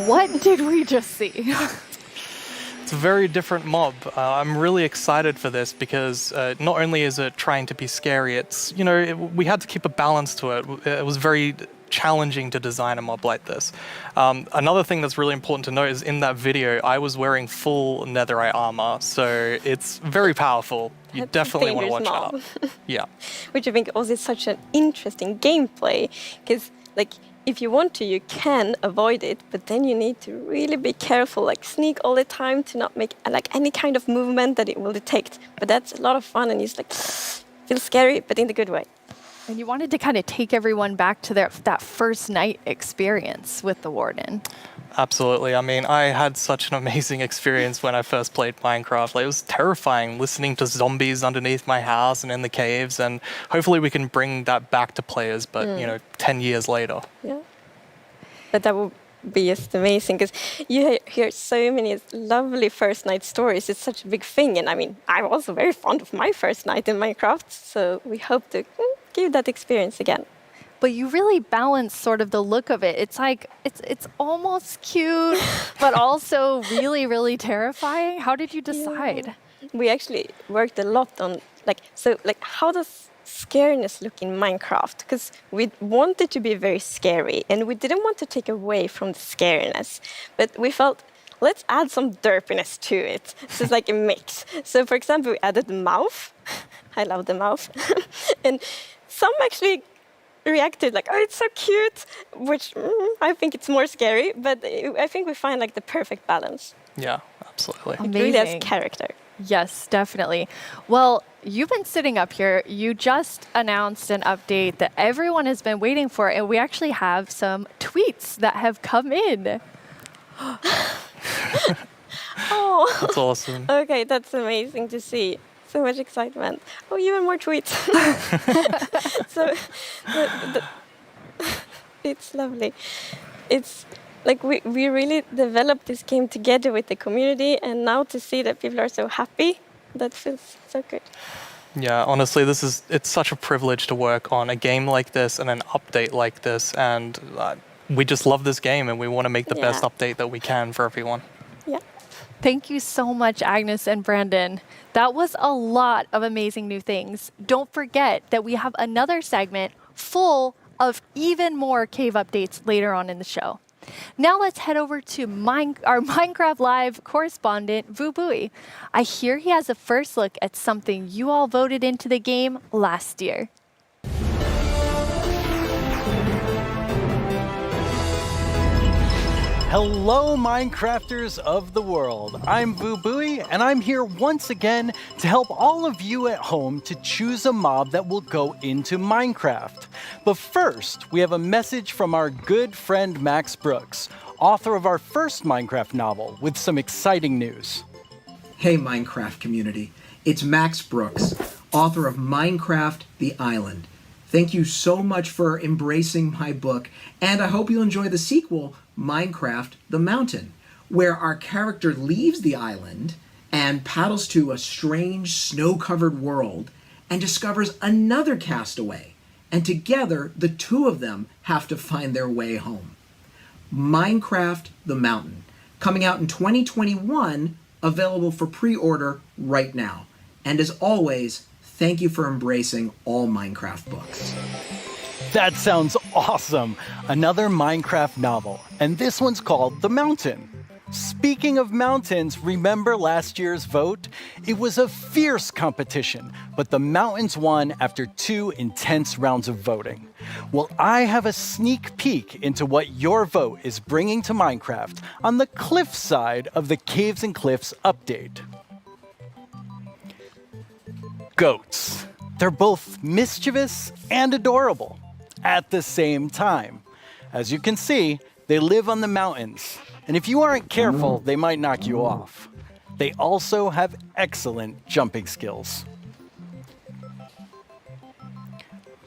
What did we just see? It's a very different mob. I'm really excited for this because not only is it trying to be scary, it's, we had to keep a balance to it. It was very challenging to design a mob like this. Another thing that's really important to note is in that video, I was wearing full netherite armor, so it's very powerful. You definitely want to watch out. Yeah. Which I think also is such an interesting gameplay, because if you want to, you can avoid it, but then you need to really be careful, sneak all the time to not make any kind of movement that it will detect. But that's a lot of fun, and it's feels scary, but in the good way. And you wanted to kind of take everyone back to that first night experience with the warden. Absolutely. I mean, I had such an amazing experience when I first played Minecraft. It was terrifying listening to zombies underneath my house and in the caves, and hopefully we can bring that back to players, but 10 years later. Yeah. But that would be just amazing, because you hear so many lovely first night stories. It's such a big thing, and I mean, I'm also very fond of my first night in Minecraft, so we hope to give that experience again. But you really balance sort of the look of it. It's it's almost cute, but also really, really terrifying. How did you decide? Yeah. We actually worked a lot on how does scariness look in Minecraft? Because we wanted to be very scary, and we didn't want to take away from the scariness, but we felt, let's add some derpiness to it. So it's like a mix. So for example, we added the mouth. I love the mouth. And some actually reacted oh, it's so cute, which I think it's more scary, but I think we find the perfect balance. Yeah, absolutely. It really has character. Yes, definitely. Well, you've been sitting up here. You just announced an update that everyone has been waiting for, and we actually have some tweets that have come in. Oh, That's awesome. Okay, that's amazing to see. So much excitement. Oh, even more tweets. So it's lovely. It's like we really developed this game together with the community, and now to see that people are so happy, that feels so good. Yeah, honestly, it's such a privilege to work on a game like this and an update like this, and we just love this game and we want to make the best update that we can for everyone. Yeah. Thank you so much, Agnes and Brandon. That was a lot of amazing new things. Don't forget that we have another segment full of even more cave updates later on in the show. Now let's head over to our Minecraft Live correspondent, Vubui. I hear he has a first look at something you all voted into the game last year. Hello, Minecrafters of the world. I'm Vubui, and I'm here once again to help all of you at home to choose a mob that will go into Minecraft. But first, we have a message from our good friend Max Brooks, author of our first Minecraft novel, with some exciting news. Hey, Minecraft community. It's Max Brooks, author of Minecraft: The Island. Thank you so much for embracing my book, and I hope you'll enjoy the sequel, Minecraft: The Mountain, where our character leaves the island and paddles to a strange snow-covered world and discovers another castaway, and together the two of them have to find their way home. Minecraft: The Mountain, coming out in 2021, available for pre-order right now. And as always, thank you for embracing all Minecraft books. That sounds awesome! Another Minecraft novel, and this one's called The Mountain. Speaking of mountains, remember last year's vote? It was a fierce competition, but the mountains won after 2 intense rounds of voting. Well, I have a sneak peek into what your vote is bringing to Minecraft on the cliff side of the Caves and Cliffs update. Goats. They're both mischievous and adorable at the same time. As you can see, they live on the mountains, and if you aren't careful, they might knock you off. They also have excellent jumping skills.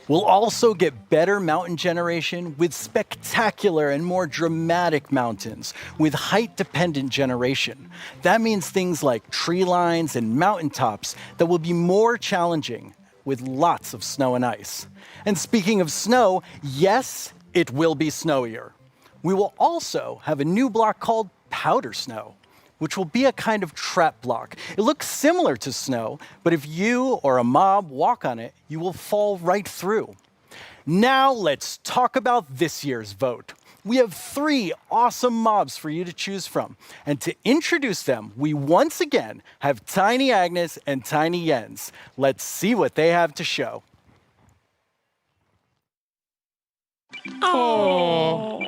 We'll also get better mountain generation with spectacular and more dramatic mountains with height-dependent generation. That means things like tree lines and mountaintops that will be more challenging with lots of snow and ice. And speaking of snow, yes, it will be snowier. We will also have a new block called Powder Snow, which will be a kind of trap block. It looks similar to snow, but if you or a mob walk on it, you will fall right through. Now let's talk about this year's vote. We have 3 awesome mobs for you to choose from. And to introduce them, we once again have Tiny Agnes and Tiny Jens. Let's see what they have to show. Oh.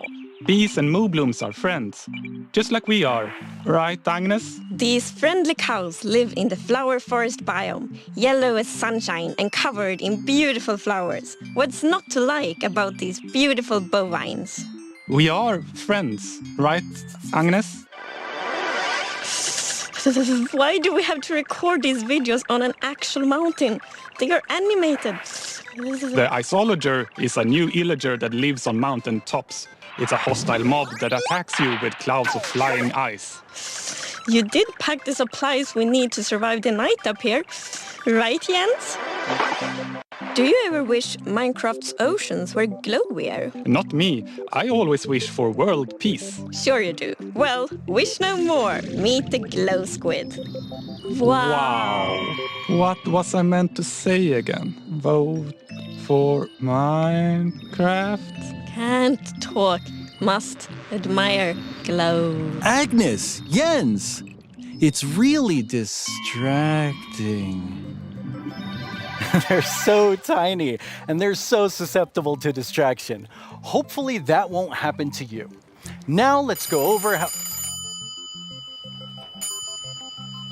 Bees and moo blooms are friends, just like we are. Right, Agnes? These friendly cows live in the flower forest biome, yellow as sunshine and covered in beautiful flowers. What's not to like about these beautiful bovines? We are friends, right, Agnes? Why do we have to record these videos on an actual mountain? They are animated. The Isolager is a new illager that lives on mountain tops. It's a hostile mob that attacks you with clouds of flying ice. You did pack the supplies we need to survive the night up here, right, Jens? Do you ever wish Minecraft's oceans were glowier? Not me. I always wish for world peace. Sure you do. Well, wish no more. Meet the glow squid. Wow. What was I meant to say again? Vote for Minecraft? Can't talk. Must admire glow. Agnes, Jens, it's really distracting. They're so tiny, and they're so susceptible to distraction. Hopefully that won't happen to you. Now let's go over how...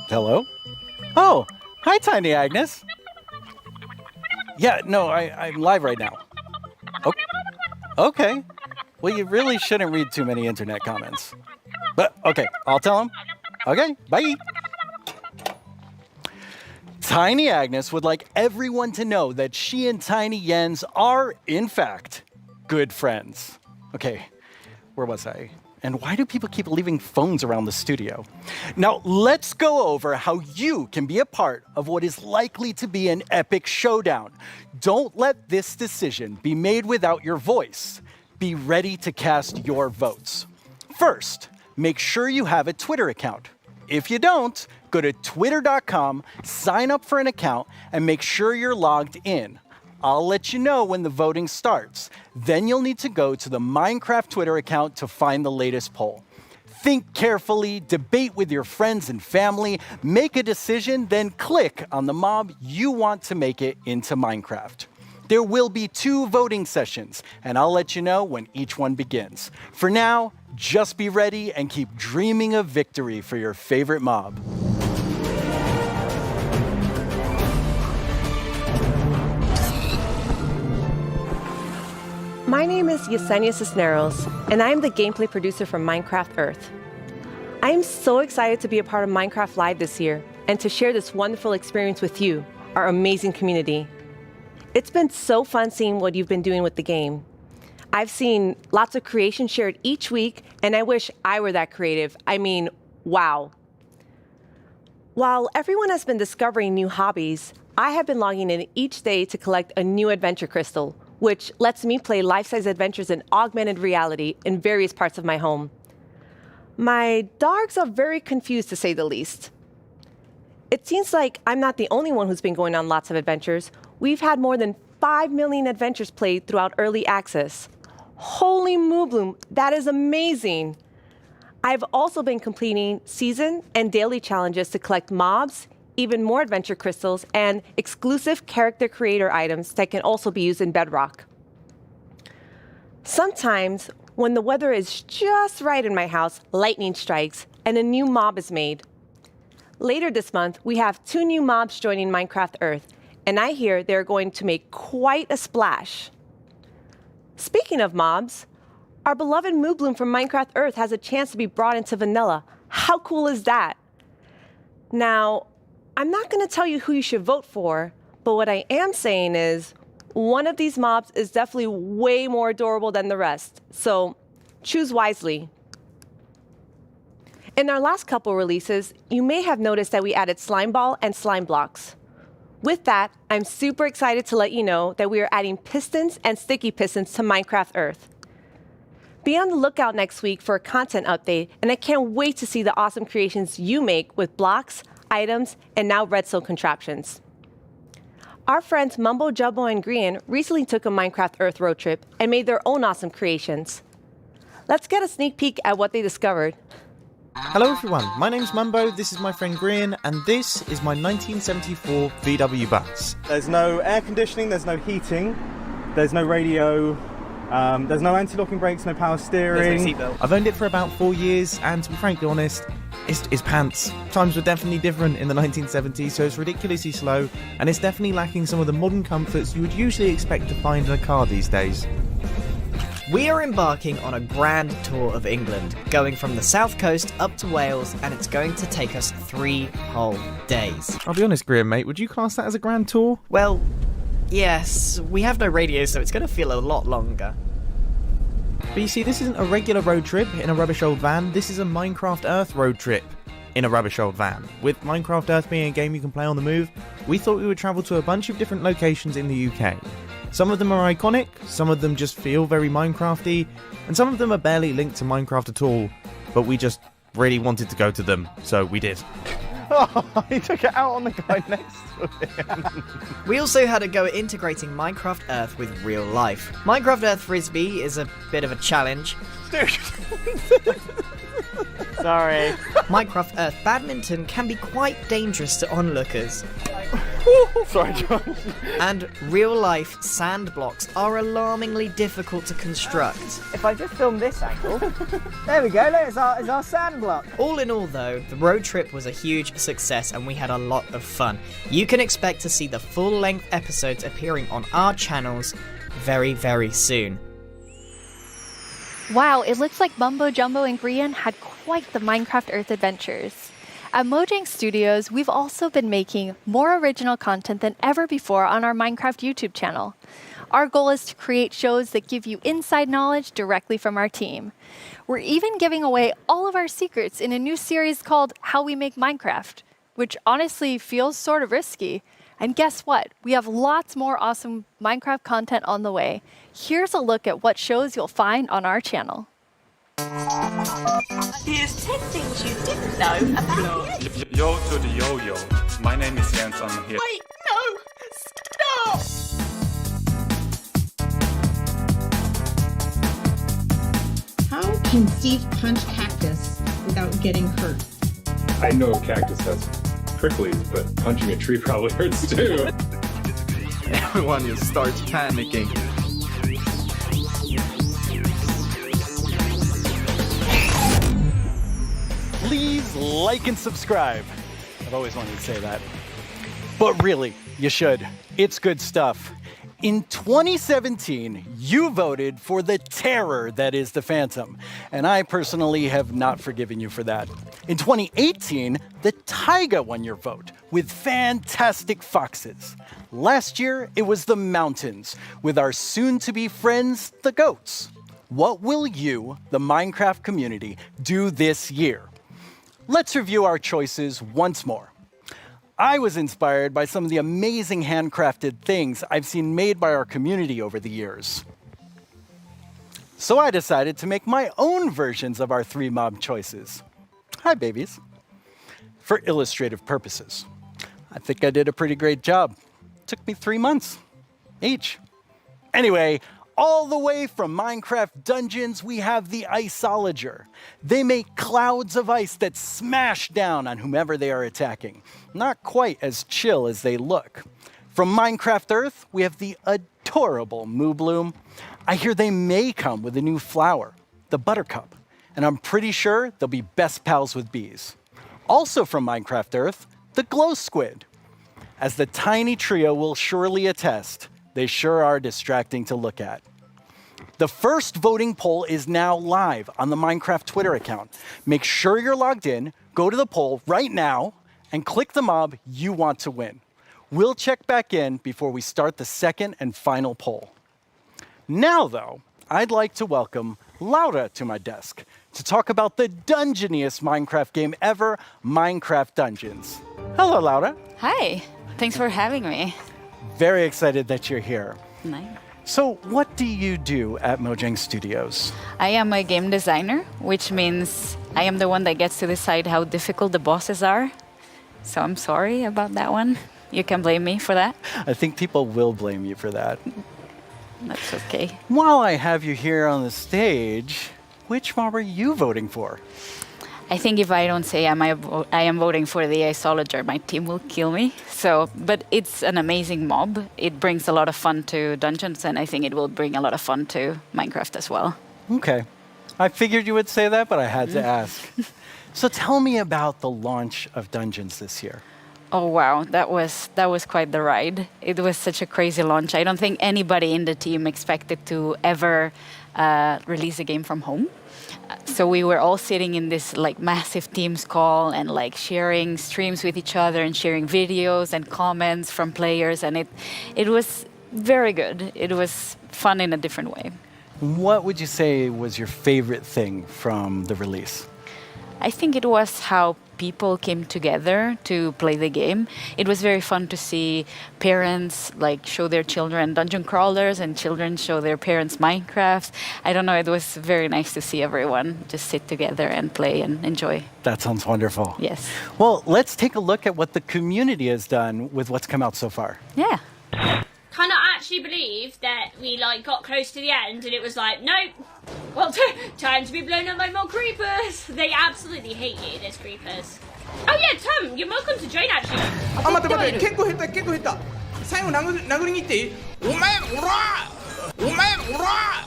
Hello? Oh, hi, Tiny Agnes. Yeah, no, I'm live right now. Okay. Well, you really shouldn't read too many internet comments. But, okay, I'll tell him. Okay, bye. Tiny Agnes would like everyone to know that she and Tiny Jens are, in fact, good friends. Okay, where was I? And why do people keep leaving phones around the studio? Now, let's go over how you can be a part of what is likely to be an epic showdown. Don't let this decision be made without your voice. Be ready to cast your votes. First, make sure you have a Twitter account. If you don't, go to twitter.com, sign up for an account, and make sure you're logged in. I'll let you know when the voting starts. Then you'll need to go to the Minecraft Twitter account to find the latest poll. Think carefully, debate with your friends and family, make a decision, then click on the mob you want to make it into Minecraft. There will be 2 voting sessions, and I'll let you know when each one begins. For now, just be ready and keep dreaming of victory for your favorite mob. My name is Yesenia Cisneros, and I am the gameplay producer for Minecraft Earth. I am so excited to be a part of Minecraft Live this year and to share this wonderful experience with you, our amazing community. It's been so fun seeing what you've been doing with the game. I've seen lots of creation shared each week, and I wish I were that creative. I mean, wow. While everyone has been discovering new hobbies, I have been logging in each day to collect a new adventure crystal, which lets me play life-size adventures in augmented reality in various parts of my home. My dogs are very confused, to say the least. It seems like I'm not the only one who's been going on lots of adventures. We've had more than 5 million adventures played throughout early access. Holy moobloom, that is amazing! I've also been completing season and daily challenges to collect mobs, even more adventure crystals, and exclusive character creator items that can also be used in Bedrock. Sometimes, when the weather is just right in my house, lightning strikes and a new mob is made. Later this month, we have 2 new mobs joining Minecraft Earth, and I hear they're going to make quite a splash. Speaking of mobs, our beloved Moobloom from Minecraft Earth has a chance to be brought into vanilla. How cool is that? Now, I'm not going to tell you who you should vote for, but what I am saying is one of these mobs is definitely way more adorable than the rest, so choose wisely. In our last couple releases, you may have noticed that we added slime ball and slime blocks. With that, I'm super excited to let you know that we are adding pistons and sticky pistons to Minecraft Earth. Be on the lookout next week for a content update, and I can't wait to see the awesome creations you make with blocks, items, and now redstone contraptions. Our friends Mumbo Jumbo and Grian recently took a Minecraft Earth road trip and made their own awesome creations. Let's get a sneak peek at what they discovered. Hello everyone, my name's Mumbo, this is my friend Grian, and this is my 1974 VW bus. There's no air conditioning, there's no heating, there's no radio, there's no anti-locking brakes, no power steering. There's no seatbelt. I've owned it for about 4 years, and to be frankly honest, it's pants. Times were definitely different in the 1970s, so it's ridiculously slow, and it's definitely lacking some of the modern comforts you would usually expect to find in a car these days. We are embarking on a grand tour of England, going from the south coast up to Wales, and it's going to take us 3 whole days. I'll be honest, Grian, mate, would you class that as a grand tour? Well, yes, we have no radio, so it's going to feel a lot longer. But you see, this isn't a regular road trip in a rubbish old van, this is a Minecraft Earth road trip in a rubbish old van. With Minecraft Earth being a game you can play on the move, we thought we would travel to a bunch of different locations in the UK. Some of them are iconic, some of them just feel very Minecrafty, and some of them are barely linked to Minecraft at all, but we just really wanted to go to them, so we did. Oh, he took it out on the guy next to him. We also had a go at integrating Minecraft Earth with real life. Minecraft Earth Frisbee is a bit of a challenge. Sorry. Minecraft Earth Badminton can be quite dangerous to onlookers. Sorry, John. And real-life sand blocks are alarmingly difficult to construct. If I just film this angle, there we go, look, it's our sand block. All in all though, the road trip was a huge success and we had a lot of fun. You can expect to see the full-length episodes appearing on our channels very, very soon. Wow, it looks like Mumbo Jumbo and Grian had quite the Minecraft Earth adventures. At Mojang Studios, we've also been making more original content than ever before on our Minecraft YouTube channel. Our goal is to create shows that give you inside knowledge directly from our team. We're even giving away all of our secrets in a new series called How We Make Minecraft, which honestly feels sort of risky. And guess what? We have lots more awesome Minecraft content on the way. Here's a look at what shows you'll find on our channel. Here's 10 things you didn't know about it. Yo to the yo-yo. My name is Jens, I'm here. Wait, no! Stop! How can Steve punch cactus without getting hurt? I know a cactus has pricklies, but punching a tree probably hurts too. Everyone just starts panicking. Please like and subscribe. I've always wanted to say that. But really, you should. It's good stuff. In 2017, you voted for the terror that is the Phantom, and I personally have not forgiven you for that. In 2018, the taiga won your vote with fantastic foxes. Last year, it was the mountains with our soon-to-be friends, the goats. What will you, the Minecraft community, do this year? Let's review our choices once more. I was inspired by some of the amazing handcrafted things I've seen made by our community over the years. So I decided to make my own versions of our 3 mob choices. Hi, babies. For illustrative purposes. I think I did a pretty great job. Took me 3 months each. Anyway, all the way from Minecraft Dungeons, we have the Iceologer. They make clouds of ice that smash down on whomever they are attacking. Not quite as chill as they look. From Minecraft Earth, we have the adorable Moobloom. I hear they may come with a new flower, the Buttercup, and I'm pretty sure they'll be best pals with bees. Also from Minecraft Earth, the Glow Squid. As the tiny trio will surely attest, they sure are distracting to look at. The first voting poll is now live on the Minecraft Twitter account. Make sure you're logged in, go to the poll right now, and click the mob you want to win. We'll check back in before we start the second and final poll. Now, though, I'd like to welcome Laura to my desk to talk about the dungeoniest Minecraft game ever, Minecraft Dungeons. Hello, Laura. Hi, thanks for having me. Very excited that you're here. Nice. So what do you do at Mojang Studios? I am a game designer, which means I am the one that gets to decide how difficult the bosses are. So I'm sorry about that one. You can blame me for that. I think people will blame you for that. That's okay. While I have you here on the stage, which mob are you voting for? I think if I don't say I am voting for the Iceologer, my team will kill me. But it's an amazing mob. It brings a lot of fun to dungeons, and I think it will bring a lot of fun to Minecraft as well. Okay. I figured you would say that, but I had to ask. So tell me about the launch of Dungeons this year. Oh wow, that was quite the ride. It was such a crazy launch. I don't think anybody in the team expected to ever release a game from home. So we were all sitting in this like massive Teams call and like sharing streams with each other and sharing videos and comments from players, and it was very good. It was fun in a different way. What would you say was your favorite thing from the release? I think it was how people came together to play the game. It was very fun to see parents like show their children dungeon crawlers and children show their parents Minecraft. I don't know, it was very nice to see everyone just sit together and play and enjoy. That sounds wonderful. Yes. Well, let's take a look at what the community has done with what's come out so far. Yeah. Cannot actually believe that we like got close to the end and it was like, nope, well, time to be blown up by more creepers. They absolutely hate you, those creepers. Oh yeah, Tom, you're welcome to join actually. あ、待って待って、結構減った結構減った。最後殴りに行っていい？お前おら！お前おら！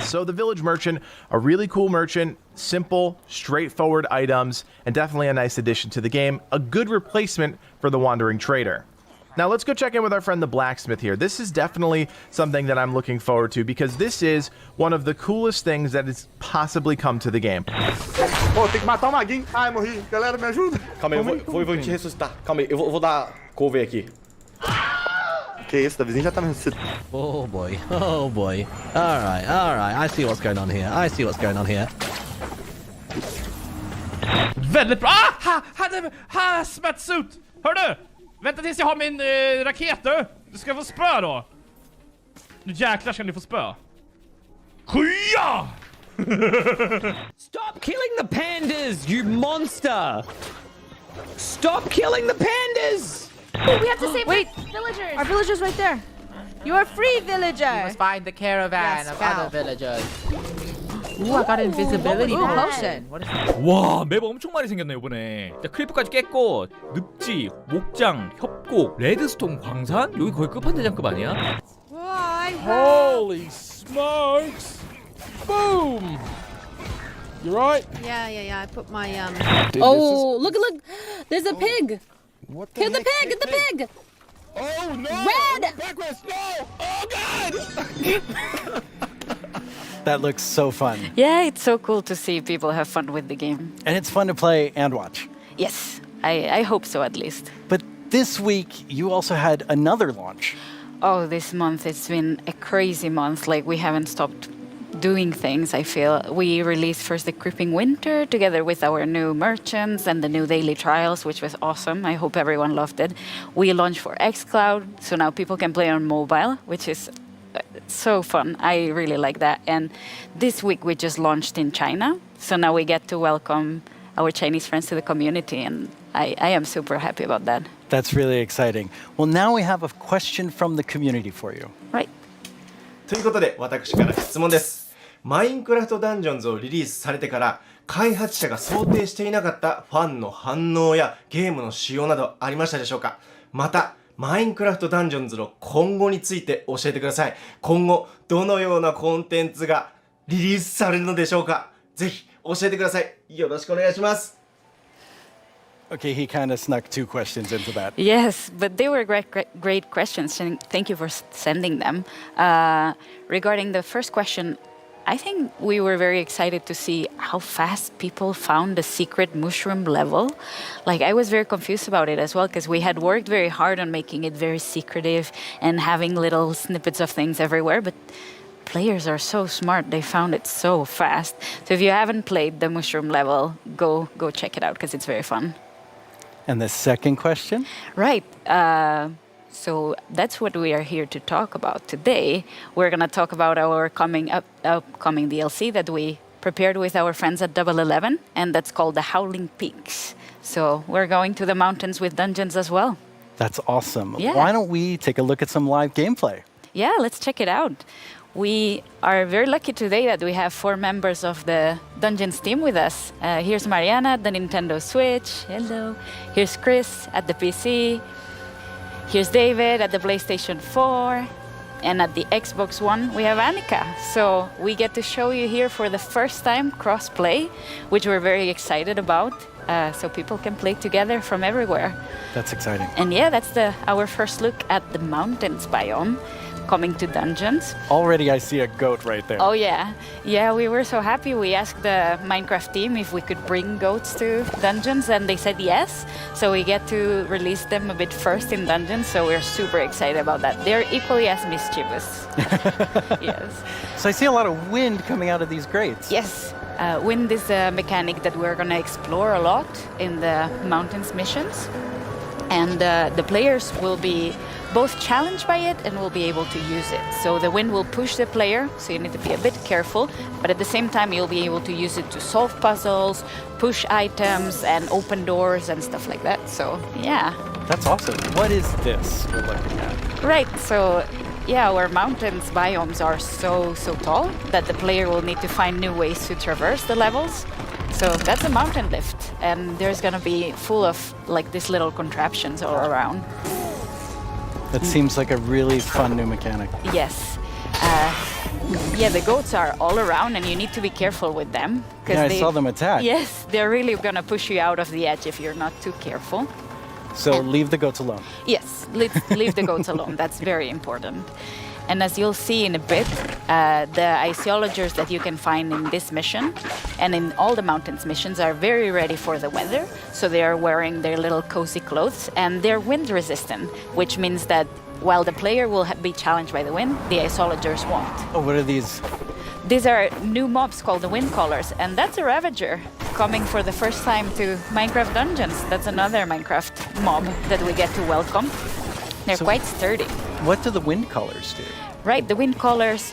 So the village merchant, a really cool merchant, simple, straightforward items, and definitely a nice addition to the game, a good replacement for the wandering trader. Now let's go check in with our friend the blacksmith here. This is definitely something that I'm looking forward to because this is one of the coolest things that has possibly come to the game. Oh, tem que matar o maguinho. Ai, morri. Galera, me ajuda. Calma aí, eu vou te ressuscitar. Calma aí, eu vou dar couve aqui. Que isso, Davizinho já tá me ressuscitando. Oh boy, oh boy. Alright, I see what's going on here. I see what's going on here. Väldigt bra! Ha! Smättsut! Hör du! Vänta tills jag har min raket du! Du ska få spö då! Nu jäklar ska ni få spö. Skya! Stop killing the pandas, you monster! Stop killing the pandas! Oh, we have to save villagers. Our villagers right there. You are free, villager. We must find the caravan of other villagers. Ooh, I got invisibility potion. What is that? 와, 맵 엄청 많이 생겼네 이번에. 자, 크리퍼까지 깼고 늪지, 목장, 협곡, 레드스톤 광산? 여기 거의 끝판대장급 아니야? Holy smokes! Boom! You right? Yeah. I put my Oh, look! There's a pig. What Kill the pig! Get the pig! Oh no! Red! Backwards! No! Oh god! That looks so fun. Yeah, it's so cool to see people have fun with the game. And it's fun to play and watch. Yes, I hope so at least. But this week, you also had another launch. Oh, this month it's been a crazy month. Like, we haven't stopped doing things, I feel. We released first the Creeping Winter together with our new merchants and the new daily trials, which was awesome. I hope everyone loved it. We launched for xCloud, so now people can play on mobile, which is so fun. I really like that. And this week we just launched in China, so now we get to welcome our Chinese friends to the community, and I am super happy about that. That's really exciting. Well, now we have a question from the community for you. Right. ということで、私から質問です。マインクラフトダンジョンズをリリースされてから、開発者が想定していなかったファンの反応やゲームの仕様などありましたでしょうか？また、マインクラフトダンジョンズの今後について教えてください。今後、どのようなコンテンツがリリースされるのでしょうか？ぜひ教えてください。よろしくお願いします。Okay, he kind of snuck two questions into that. Yes, but they were great questions, and thank you for sending them. Regarding the first question, I think we were very excited to see how fast people found the secret mushroom level. Like, I was very confused about it as well, because we had worked very hard on making it very secretive and having little snippets of things everywhere, but players are so smart. They found it so fast. So if you haven't played the mushroom level, go check it out, because it's very fun. And the second question? Right. So that's what we are here to talk about today. We're going to talk about our upcoming DLC that we prepared with our friends at Double 11, and that's called the Howling Peaks. So we're going to the mountains with dungeons as well. That's awesome. Yeah. Why don't we take a look at some live gameplay? Yeah, let's check it out. We are very lucky today that we have 4 members of the Dungeons team with us. Here's Mariana at the Nintendo Switch. Hello. Here's Chris at the PC. Here's David at the PlayStation 4. And at the Xbox One, we have Annika. So we get to show you here for the first time cross-play, which we're very excited about. So people can play together from everywhere. That's exciting. And yeah, that's our first look at the mountains biome coming to dungeons. Already I see a goat right there. Oh yeah. Yeah, we were so happy. We asked the Minecraft team if we could bring goats to dungeons, and they said yes. So we get to release them a bit first in dungeons, so we're super excited about that. They're equally as mischievous. Yes. So I see a lot of wind coming out of these grates. Yes. Wind is a mechanic that we're going to explore a lot in the mountains missions. And the players will be both challenged by it and will be able to use it. So the wind will push the player, so you need to be a bit careful, but at the same time you'll be able to use it to solve puzzles, push items, and open doors and stuff like that. So yeah. That's awesome. What is this we're looking at? Right, so yeah, our mountains biomes are so tall that the player will need to find new ways to traverse the levels. So that's a mountain lift, and there's gonna be full of like these little contraptions all around. That seems like a really fun new mechanic. Yes. Yeah, the goats are all around, and you need to be careful with them. Yeah, I saw them attack. Yes, they're really gonna push you out of the edge if you're not too careful. So leave the goats alone. Yes, leave the goats alone. That's very important. And as you'll see in a bit, the iceologers that you can find in this mission and in all the mountains missions are very ready for the weather. So they are wearing their little cozy clothes, and they're wind resistant, which means that while the player will be challenged by the wind, the iceologers won't. Oh, what are these? These are new mobs called the wind callers, and that's a Ravager coming for the first time to Minecraft Dungeons. That's another Minecraft mob that we get to welcome. They're quite sturdy. What do the wind callers do? Right, the wind callers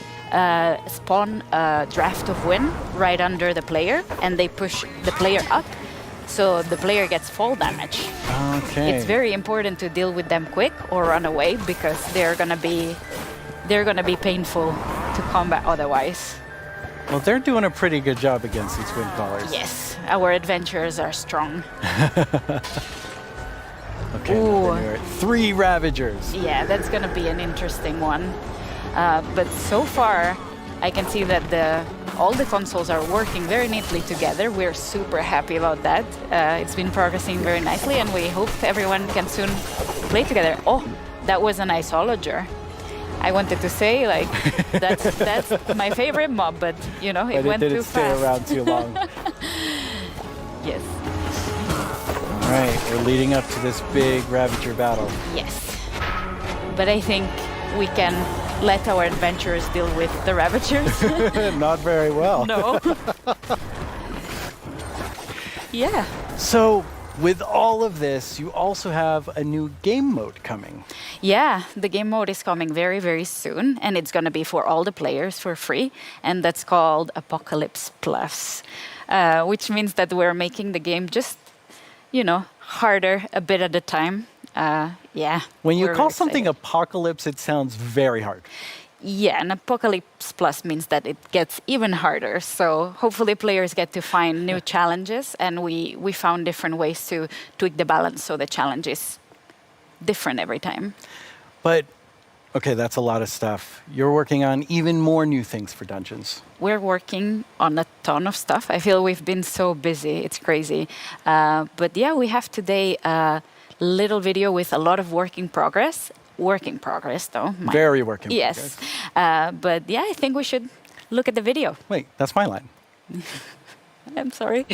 spawn a draft of wind right under the player, and they push the player up, so the player gets fall damage. Okay. It's very important to deal with them quick or run away, because they're gonna be painful to combat otherwise. Well, they're doing a pretty good job against these wind callers. Yes, our adventurers are strong. Okay, now then you're at 3 Ravagers. Yeah, that's gonna be an interesting one. But so far, I can see that all the consoles are working very neatly together. We're super happy about that. It's been progressing very nicely, and we hope everyone can soon play together. Oh, that was an iceologer. I wanted to say, like, that's my favorite mob, but you know, it went too fast. But it didn't stay around too long. Yes. All right, we're leading up to this big Ravager battle. Yes. But I think we can let our adventurers deal with the Ravagers. Not very well. No. Yeah. So, with all of this, you also have a new game mode coming. Yeah, the game mode is coming very, very soon, and it's going to be for all the players for free, and that's called Apocalypse Plus, which means that we're making the game just, you know, harder a bit at a time. Yeah. When you call something Apocalypse, it sounds very hard. Yeah, and Apocalypse Plus means that it gets even harder. So hopefully players get to find new challenges, and we found different ways to tweak the balance so the challenge is different every time. But, okay, that's a lot of stuff. You're working on even more new things for Dungeons. We're working on a ton of stuff. I feel we've been so busy. It's crazy. But yeah, we have today a little video with a lot of work in progress. Work in progress, though. Very work in progress. Yes. But yeah, I think we should look at the video. Wait, that's my line. I'm sorry.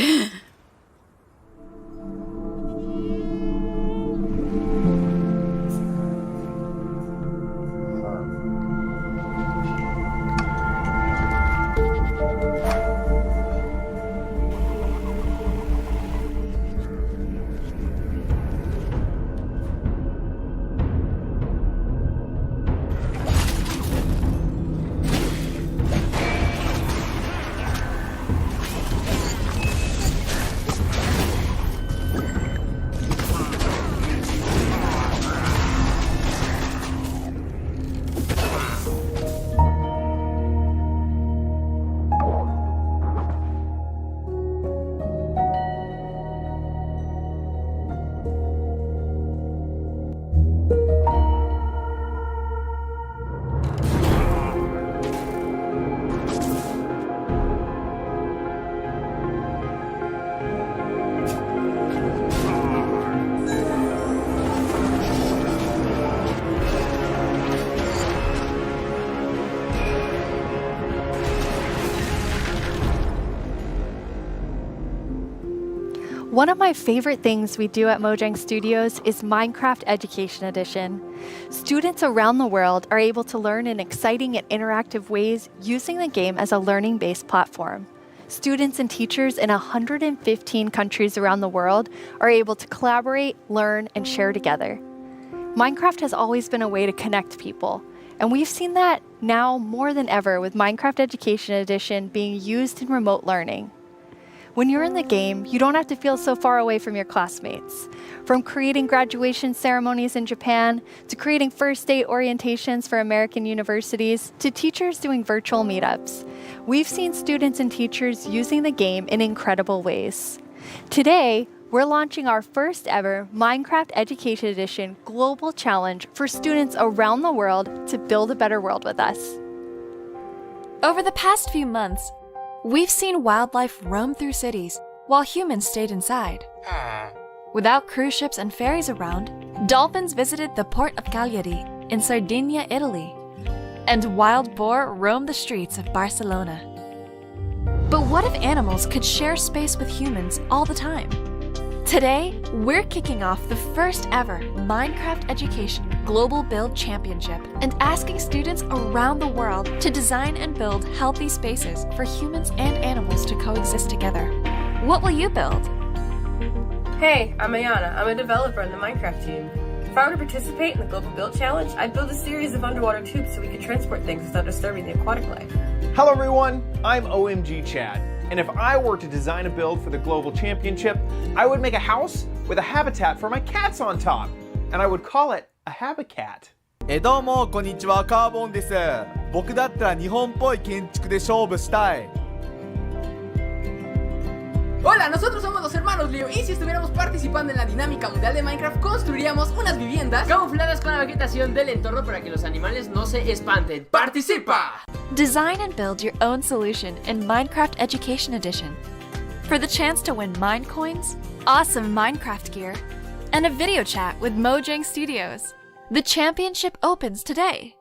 One of my favorite things we do at Mojang Studios is Minecraft Education Edition. Students around the world are able to learn in exciting and interactive ways using the game as a learning-based platform. Students and teachers in 115 countries around the world are able to collaborate, learn, and share together. Minecraft has always been a way to connect people, and we've seen that now more than ever with Minecraft Education Edition being used in remote learning. When you're in the game, you don't have to feel so far away from your classmates. From creating graduation ceremonies in Japan, to creating first date orientations for American universities, to teachers doing virtual meetups, we've seen students and teachers using the game in incredible ways. Today, we're launching our first ever Minecraft Education Edition Global Challenge for students around the world to build a better world with us. Over the past few months, we've seen wildlife roam through cities while humans stayed inside. Without cruise ships and ferries around, dolphins visited the port of Cagliari in Sardinia, Italy, and wild boar roamed the streets of Barcelona. But what if animals could share space with humans all the time? Today, we're kicking off the first ever Minecraft Education Global Build Championship and asking students around the world to design and build healthy spaces for humans and animals to coexist together. What will you build? Hey, I'm Ayana. I'm a developer in the Minecraft team. If I were to participate in the Global Build Challenge, I'd build a series of underwater tubes so we could transport things without disturbing the aquatic life. Hello everyone, I'm OMG Chad. And if I were to design a build for the Global Championship, I would make a house with a habitat for my cats on top. And I would call it a habitat. どうもこんにちは、カーボンです。僕だったら日本っぽい建築で勝負したい。 Hola, nosotros somos los hermanos Leo y si estuviéramos participando en la dinámica mundial de Minecraft construiríamos unas viviendas camufladas con la vegetación del entorno para que los animales no se espanten. ¡Participa! Design and build your own solution in Minecraft Education Edition. For the chance to win Mine Coins, awesome Minecraft gear, and a video chat with Mojang Studios. The championship opens today.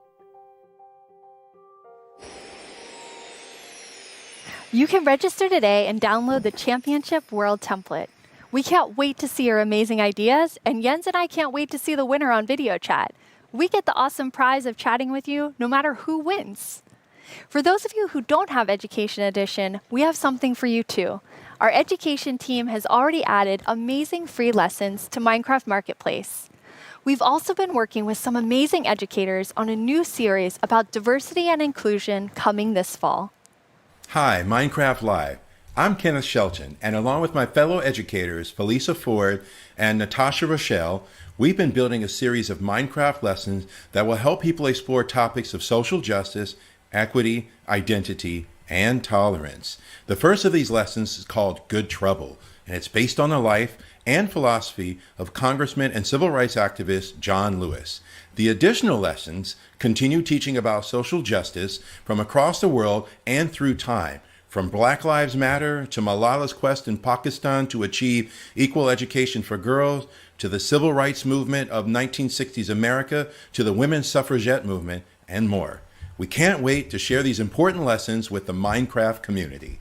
You can register today and download the Championship World template. We can't wait to see your amazing ideas, and Jens and I can't wait to see the winner on video chat. We get the awesome prize of chatting with you no matter who wins. For those of you who don't have Education Edition, we have something for you too. Our education team has already added amazing free lessons to Minecraft Marketplace. We've also been working with some amazing educators on a new series about diversity and inclusion coming this fall. Hi, Minecraft Live. I'm Kenneth Shelton, and along with my fellow educators, Felisa Ford and Natasha Rochelle, we've been building a series of Minecraft lessons that will help people explore topics of social justice, equity, identity, and tolerance. The first of these lessons is called Good Trouble, and it's based on the life and philosophy of Congressman and civil rights activist John Lewis. The additional lessons continue teaching about social justice from across the world and through time, from Black Lives Matter to Malala's quest in Pakistan to achieve equal education for girls, to the civil rights movement of 1960s America, to the women's suffragette movement, and more. We can't wait to share these important lessons with the Minecraft community.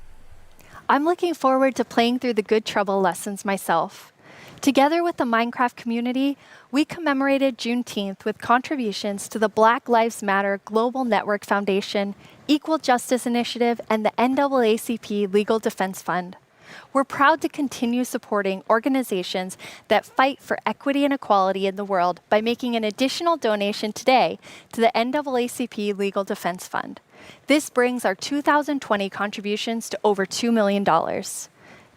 I'm looking forward to playing through the Good Trouble lessons myself. Together with the Minecraft community, we commemorated Juneteenth with contributions to the Black Lives Matter Global Network Foundation, Equal Justice Initiative, and the NAACP Legal Defense Fund. We're proud to continue supporting organizations that fight for equity and equality in the world by making an additional donation today to the NAACP Legal Defense Fund. This brings our 2020 contributions to over $2 million.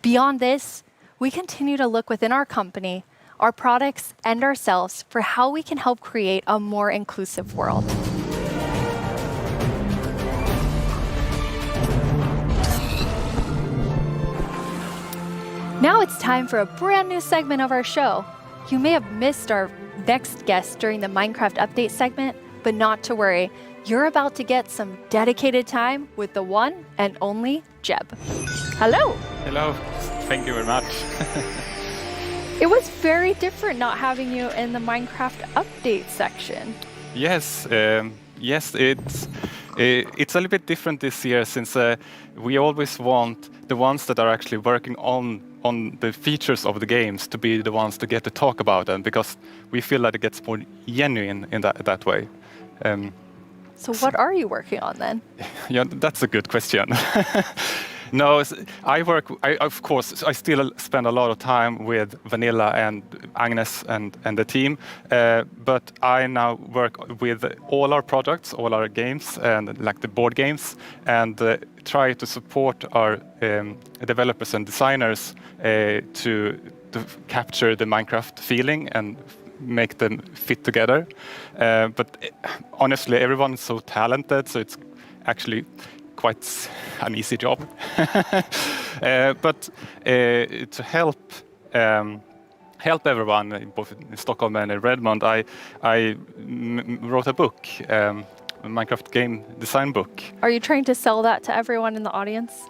Beyond this, we continue to look within our company, our products, and ourselves for how we can help create a more inclusive world. Now it's time for a brand new segment of our show. You may have missed our next guest during the Minecraft Update segment, but not to worry. You're about to get some dedicated time with the one and only Jeb. Hello. Hello. Thank you very much. It was very different not having you in the Minecraft Update section. Yes, it's a little bit different this year since we always want the ones that are actually working on the features of the games to be the ones to get to talk about them, because we feel that it gets more genuine in that way. So what are you working on then? Yeah, that's a good question. No, of course, I still spend a lot of time with Vanilla and Agnes and the team, but I now work with all our projects, all our games, and like the board games, and try to support our developers and designers to capture the Minecraft feeling and make them fit together. But honestly, everyone's so talented, so it's actually quite an easy job. But to help everyone, both in Stockholm and in Redmond, I wrote a book, a Minecraft game design book. Are you trying to sell that to everyone in the audience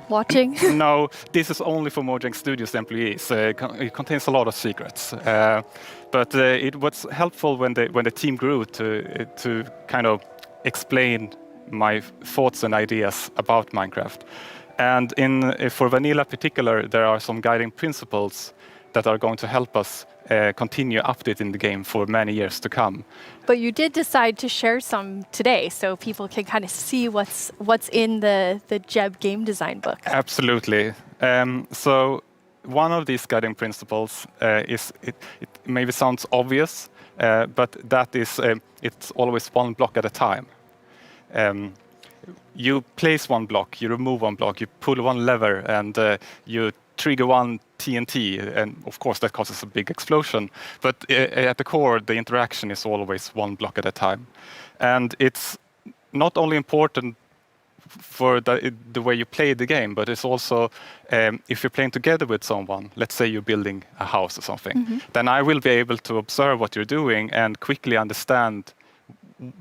watching? No, this is only for Mojang Studios employees. It contains a lot of secrets. But it was helpful when the team grew to kind of explain my thoughts and ideas about Minecraft. And for Vanilla in particular, there are some guiding principles that are going to help us continue updating the game for many years to come. But you did decide to share some today, so people can kind of see what's in the Jeb game design book. Absolutely. So one of these guiding principles is, it maybe sounds obvious, but that is, it's always one block at a time. You place one block, you remove one block, you pull one lever, and you trigger one TNT, and of course that causes a big explosion. But at the core, the interaction is always one block at a time. And it's not only important for the way you play the game, but it's also if you're playing together with someone, let's say you're building a house or something, then I will be able to observe what you're doing and quickly understand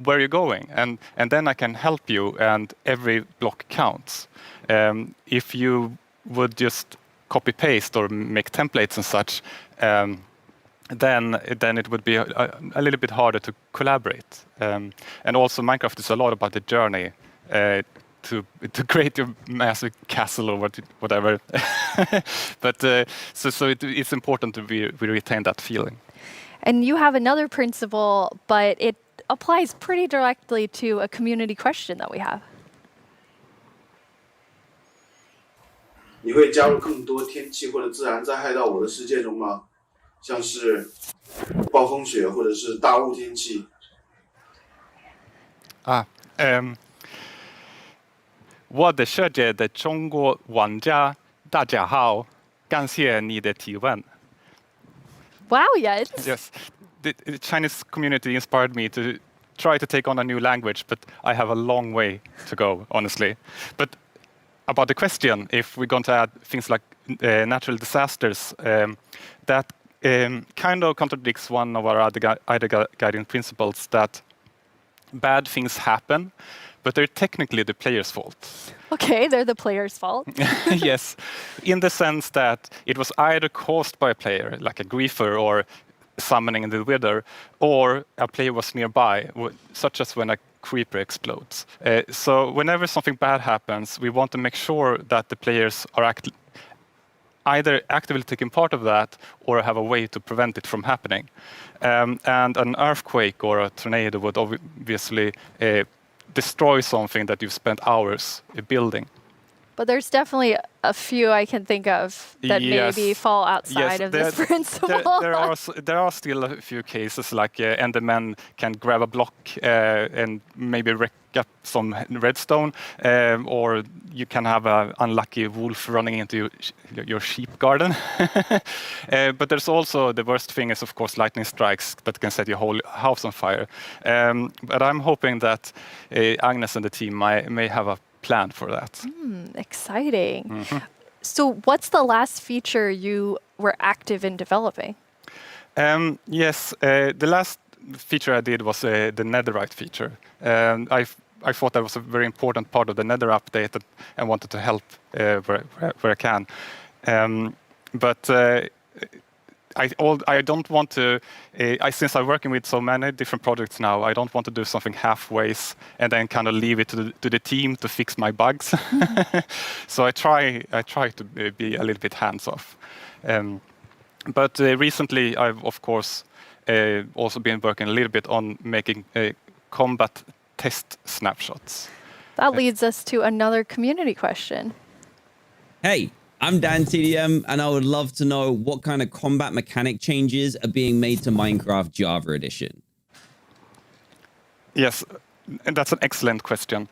where you're going, and then I can help you, and every block counts. If you would just copy paste or make templates and such, then it would be a little bit harder to collaborate. And also Minecraft is a lot about the journey to create your massive castle or whatever. But so it's important to we retain that feeling. And you have another principle, but it applies pretty directly to a community question that we have. 你会加入更多天气或者自然灾害到我的世界中吗？像是暴风雪或者是大雾天气。我的世界的中国玩家大家好，感谢你的提问。Wow, yes. Yes, the Chinese community inspired me to try to take on a new language, but I have a long way to go, honestly. But about the question, if we're going to add things like natural disasters, that kind of contradicts one of our other guiding principles, that bad things happen, but they're technically the player's fault. Okay, they're the player's fault. Yes, in the sense that it was either caused by a player, like a griefer or summoning in the wither, or a player was nearby, such as when a creeper explodes. So whenever something bad happens, we want to make sure that the players are either actively taking part of that or have a way to prevent it from happening. And an earthquake or a tornado would obviously destroy something that you've spent hours building. But there's definitely a few I can think of that maybe fall outside of this principle. There are still a few cases, like Endermen can grab a block and maybe wreck up some redstone, or you can have an unlucky wolf running into your sheep garden. But there's also, the worst thing is, of course, lightning strikes that can set your whole house on fire. But I'm hoping that Agnes and the team may have a plan for that. Exciting. So what's the last feature you were active in developing? Yes, the last feature I did was the Netherite feature. I thought that was a very important part of the Nether update, and wanted to help where I can. But I don't want to, since I'm working with so many different projects now, I don't want to do something halfways and then kind of leave it to the team to fix my bugs. So I try to be a little bit hands-off. But recently I've, of course, also been working a little bit on making combat test snapshots. That leads us to another community question. Hey, I'm Dan TDM, and I would love to know what kind of combat mechanic changes are being made to Minecraft Java Edition. Yes, and that's an excellent question.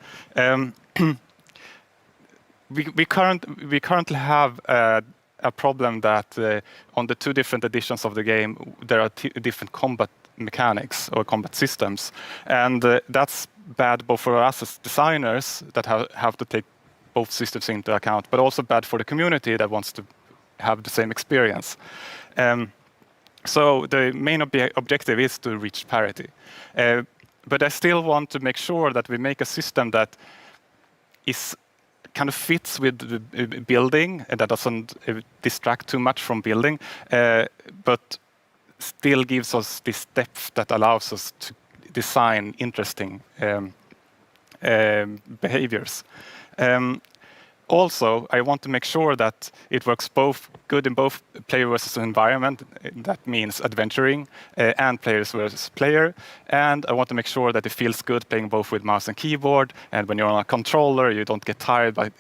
We currently have a problem that on the 2 different editions of the game, there are different combat mechanics or combat systems. And that's bad both for us as designers that have to take both systems into account, but also bad for the community that wants to have the same experience. So the main objective is to reach parity. But I still want to make sure that we make a system that is kind of fits with the building and that doesn't distract too much from building, but still gives us this depth that allows us to design interesting behaviors. Also, I want to make sure that it works both good in both player versus environment. That means adventuring and players versus player. And I want to make sure that it feels good playing both with mouse and keyboard. And when you're on a controller, you don't get tired by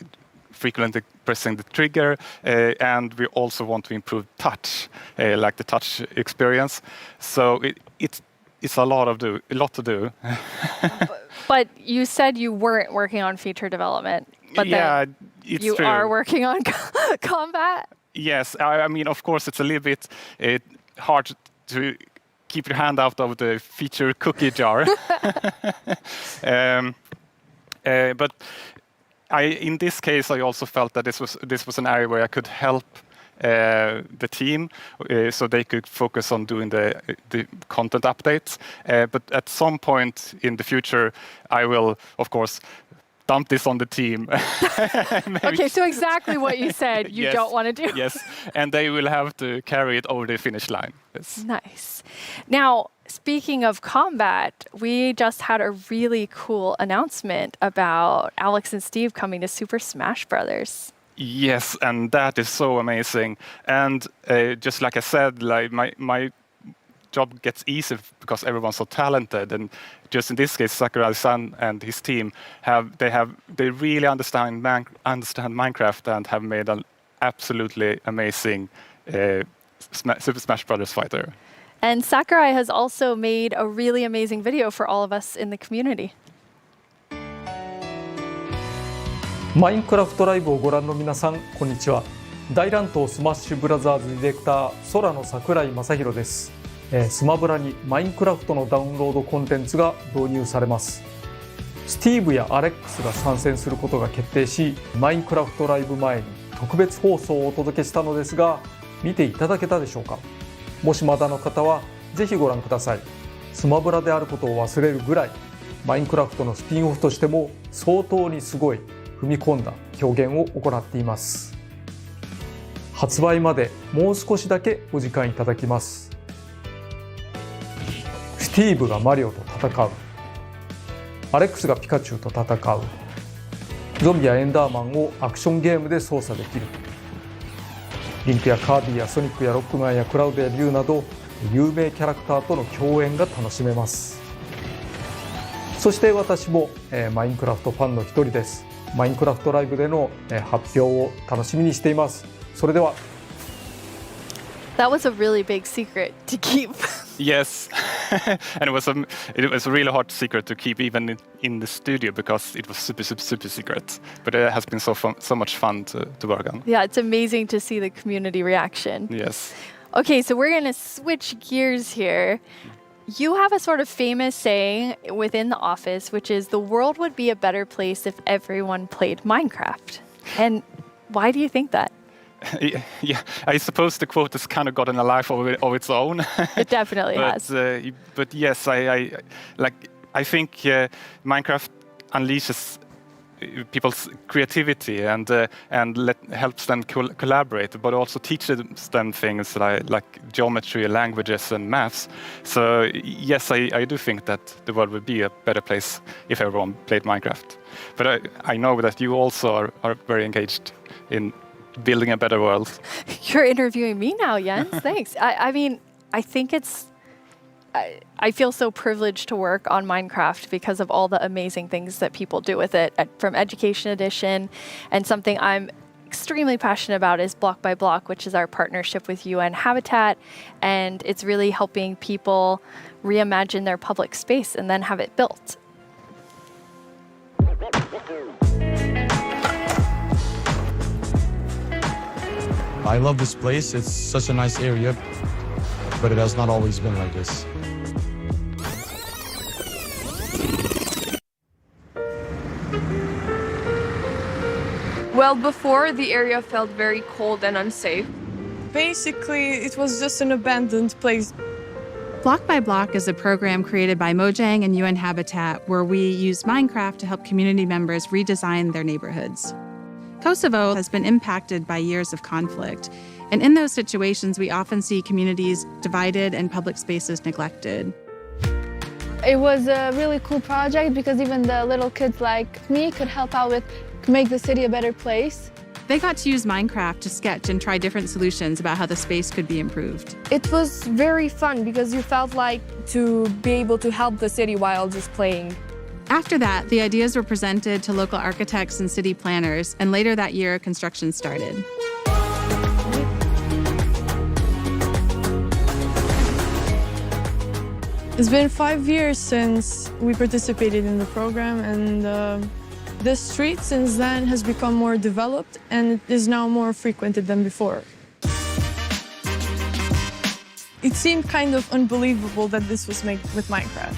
frequently pressing the trigger. And we also want to improve touch, like the touch experience. So it's a lot to do. But you said you weren't working on feature development. But yeah, it's you true. are working on combat? Yes, I mean, of course, it's a little bit hard to keep your hand out of the feature cookie jar. But in this case, I also felt that this was an area where I could help the team, so they could focus on doing the content updates. But at some point in the future, I will, of course, dump this on the team. Okay, so exactly what you said you Yes, don't want to do. Yes, and they will have to carry it over the finish line. Yes. Nice. Now, speaking of combat, we just had a really cool announcement about Alex and Steve coming to Super Smash Brothers. Yes, and that is so amazing. And just like I said, like my job gets easier because everyone's so talented. And just in this case, Sakurai-san and his team they really understand Minecraft and have made an absolutely amazing Super Smash Brothers fighter. And Sakurai has also made a really amazing video for all of us in the community. マインクラフトライブをご覧の皆さん、こんにちは。大乱闘スマッシュブラザーズディレクター、空の桜井正宏です。スマブラにマインクラフトのダウンロードコンテンツが導入されます。スティーブやアレックスが参戦することが決定し、マインクラフトライブ前に特別放送をお届けしたのですが、見ていただけたでしょうか。もしまだの方はぜひご覧ください。スマブラであることを忘れるぐらい、マインクラフトのスピンオフとしても相当にすごい踏み込んだ表現を行っています。発売までもう少しだけお時間いただきます。スティーブがマリオと戦う、アレックスがピカチュウと戦う、ゾンビやエンダーマンをアクションゲームで操作できる、リンクやカービィやソニックやロックマンやクラウドやリュウなど有名キャラクターとの共演が楽しめます。そして私もマインクラフトファンの一人です。マインクラフトライブでの発表を楽しみにしています。それでは。That was a really big secret to keep. Yes, and it was a really hard secret to keep even in the studio because it was super secret. But it has been so much fun to work on. Yeah, it's amazing to see the community reaction. Yes. Okay, so we're going to switch gears here. You have a sort of famous saying within the office, which is the world would be a better place if everyone played Minecraft. And why do you think that? Yeah, I suppose the quote has kind of gotten a life of its own. It definitely has. But yes, I think Minecraft unleashes people's creativity and helps them collaborate, but also teaches them things like geometry, languages, and maths. So yes, I do think that the world would be a better place if everyone played Minecraft. But I know that you also are very engaged in building a better world. You're interviewing me now, Jens. Thanks. I mean, I think I feel so privileged to work on Minecraft because of all the amazing things that people do with it, from Education Edition, and something I'm extremely passionate about is Block by Block, which is our partnership with UN Habitat. And it's really helping people reimagine their public space and then have it built. I love this place. It's such a nice area, but it has not always been like this. Well, before, the area felt very cold and unsafe. Basically, it was just an abandoned place. Block by Block is a program created by Mojang and UN Habitat where we use Minecraft to help community members redesign their neighborhoods. Kosovo has been impacted by years of conflict, and in those situations, we often see communities divided and public spaces neglected. It was a really cool project because even the little kids like me could help out with make the city a better place. They got to use Minecraft to sketch and try different solutions about how the space could be improved. It was very fun because you felt like to be able to help the city while just playing. After that, the ideas were presented to local architects and city planners, and later that year, construction started. It's been 5 years since we participated in the program, and the street since then has become more developed and is now more frequented than before. It seemed kind of unbelievable that this was made with Minecraft.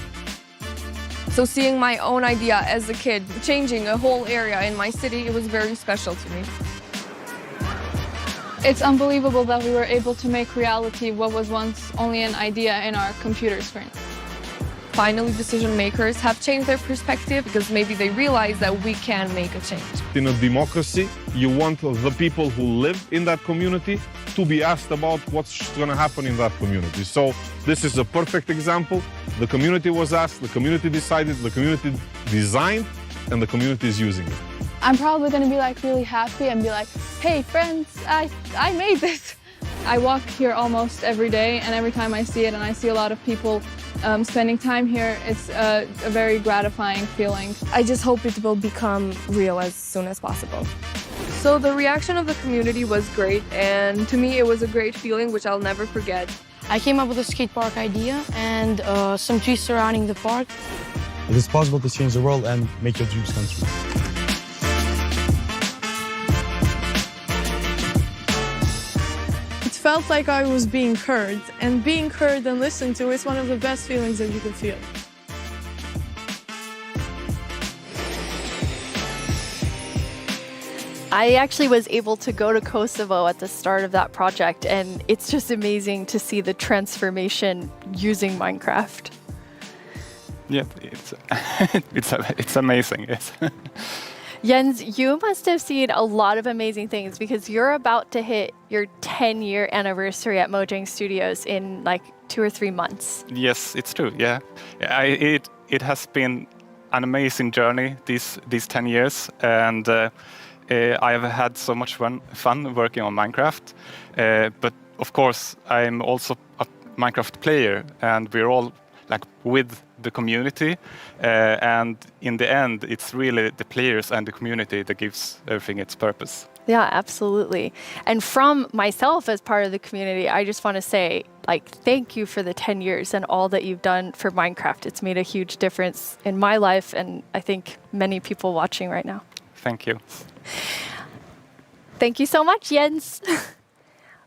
So seeing my own idea as a kid, changing a whole area in my city, it was very special to me. It's unbelievable that we were able to make reality what was once only an idea in our computer screen. Finally, decision makers have changed their perspective because maybe they realize that we can make a change. In a democracy, you want the people who live in that community to be asked about what's going to happen in that community. So this is a perfect example. The community was asked, the community decided, the community designed, and the community is using it. I'm probably going to be like really happy and be like, hey friends, I made this. I walk here almost every day, and every time I see it and I see a lot of people spending time here, it's a very gratifying feeling. I just hope it will become real as soon as possible. So the reaction of the community was great, and to me it was a great feeling which I'll never forget. I came up with a skate park idea and some trees surrounding the park. It is possible to change the world and make your dreams come true. It felt like I was being heard, and being heard and listened to is one of the best feelings that you can feel. I actually was able to go to Kosovo at the start of that project, and it's just amazing to see the transformation using Minecraft. Yeah, it's amazing. Yes. Jens, you must have seen a lot of amazing things because you're about to hit your 10-year anniversary at Mojang Studios in like 2 or 3 months. Yes, it's true. Yeah, it has been an amazing journey these 10 years, and I have had so much fun working on Minecraft. But of course, I'm also a Minecraft player, and we're all like with the community, and in the end, it's really the players and the community that gives everything its purpose. Yeah, absolutely. And from myself as part of the community, I just want to say, like, thank you for the 10 years and all that you've done for Minecraft. It's made a huge difference in my life, and I think many people watching right now. Thank you. Thank you so much, Jens.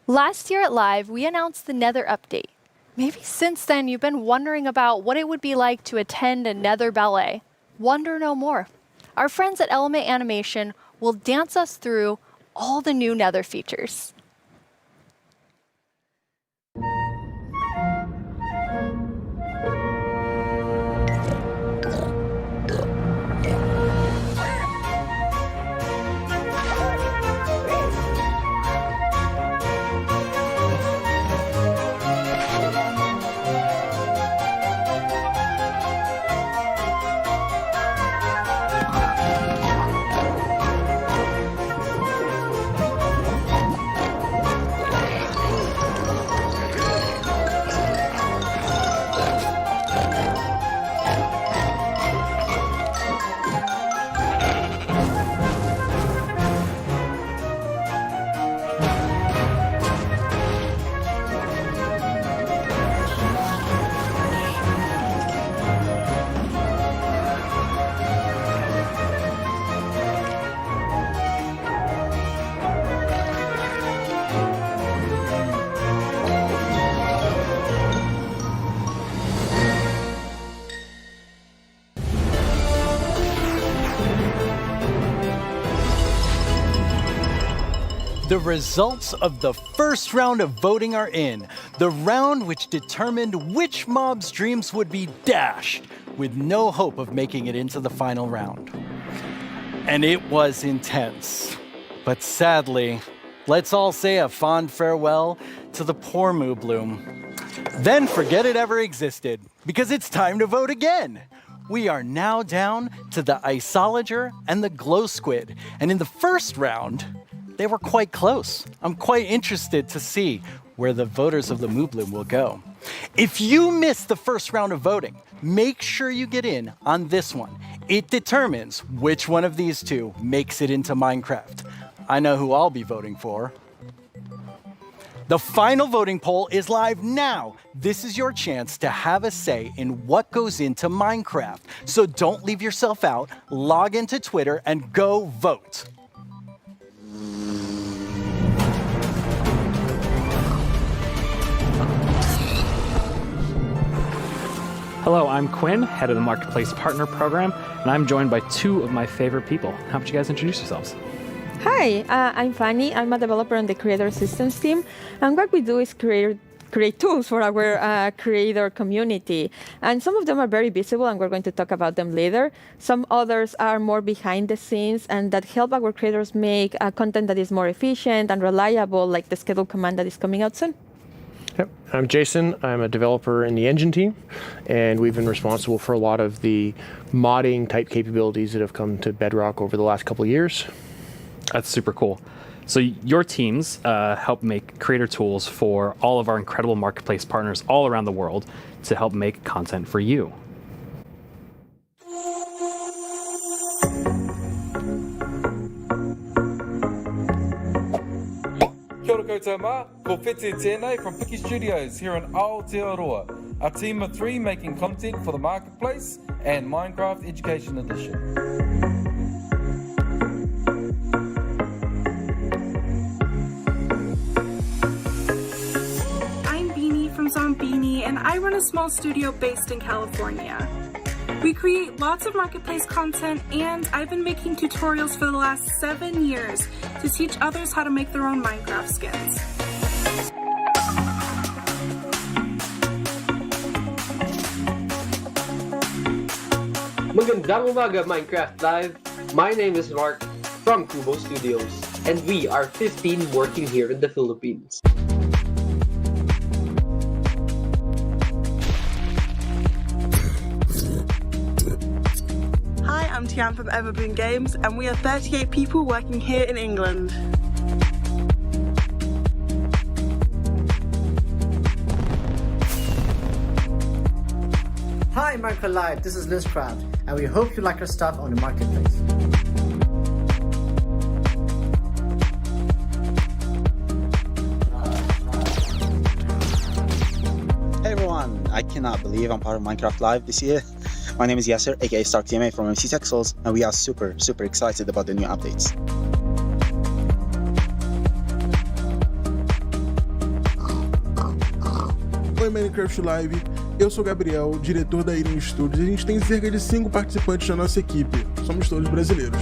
Last year at Live, we announced the Nether update. Maybe since then you've been wondering about what it would be like to attend a Nether ballet. Wonder no more. Our friends at Element Animation will dance us through all the new Nether features. The results of the first round of voting are in. The round which determined which mob's dreams would be dashed, with no hope of making it into the final round. And it was intense. But sadly, let's all say a fond farewell to the poor Moo Bloom. Then forget it ever existed, because it's time to vote again. We are now down to the Isolager and the Glow Squid. And in the first round, they were quite close. I'm quite interested to see where the voters of the Moo Bloom will go. If you missed the first round of voting, make sure you get in on this one. It determines which one of these two makes it into Minecraft. I know who I'll be voting for. The final voting poll is live now. This is your chance to have a say in what goes into Minecraft. So don't leave yourself out. Log into Twitter and go vote. Hello, I'm Quinn, head of the Marketplace Partner Program, and I'm joined by two of my favorite people. How about you guys introduce yourselves? Hi, I'm Fanny. I'm a developer on the Creator Systems team, and what we do is create tools for our creator community. And some of them are very visible, and we're going to talk about them later. Some others are more behind the scenes, and that help our creators make content that is more efficient and reliable, like the schedule command that is coming out soon. Yep. I'm Jason. I'm a developer in the engine team, and we've been responsible for a lot of the modding type capabilities that have come to Bedrock over the last couple of years. That's super cool. So your teams help make creator tools for all of our incredible marketplace partners all around the world to help make content for you. Kia ora koutou mā, ko Pete tēnei from Piki Studios here in Aotearoa, a team of 3 making content for the Marketplace and Minecraft Education Edition. Zombini, and I run a small studio based in California. We create lots of marketplace content, and I've been making tutorials for the last 7 years to teach others how to make their own Minecraft skins. Magandang umaga, Minecraft Live. My name is Mark from Kubo Studios, and we are 15 working here in the Philippines. I'm Tian from Everboon Games, and we are 38 people working here in England. Hi Minecraft Live, this is Lizcraft, and we hope you like our stuff on the Marketplace. Hey everyone, I cannot believe I'm part of Minecraft Live this year. My name is Yasser, aka StarkTMA from MC Texels, and we are super excited about the new updates. Oi Minecraft Live, eu sou o Gabriel, diretor da Irim Studios, e a gente tem cerca de 5 participantes na nossa equipe, somos todos brasileiros.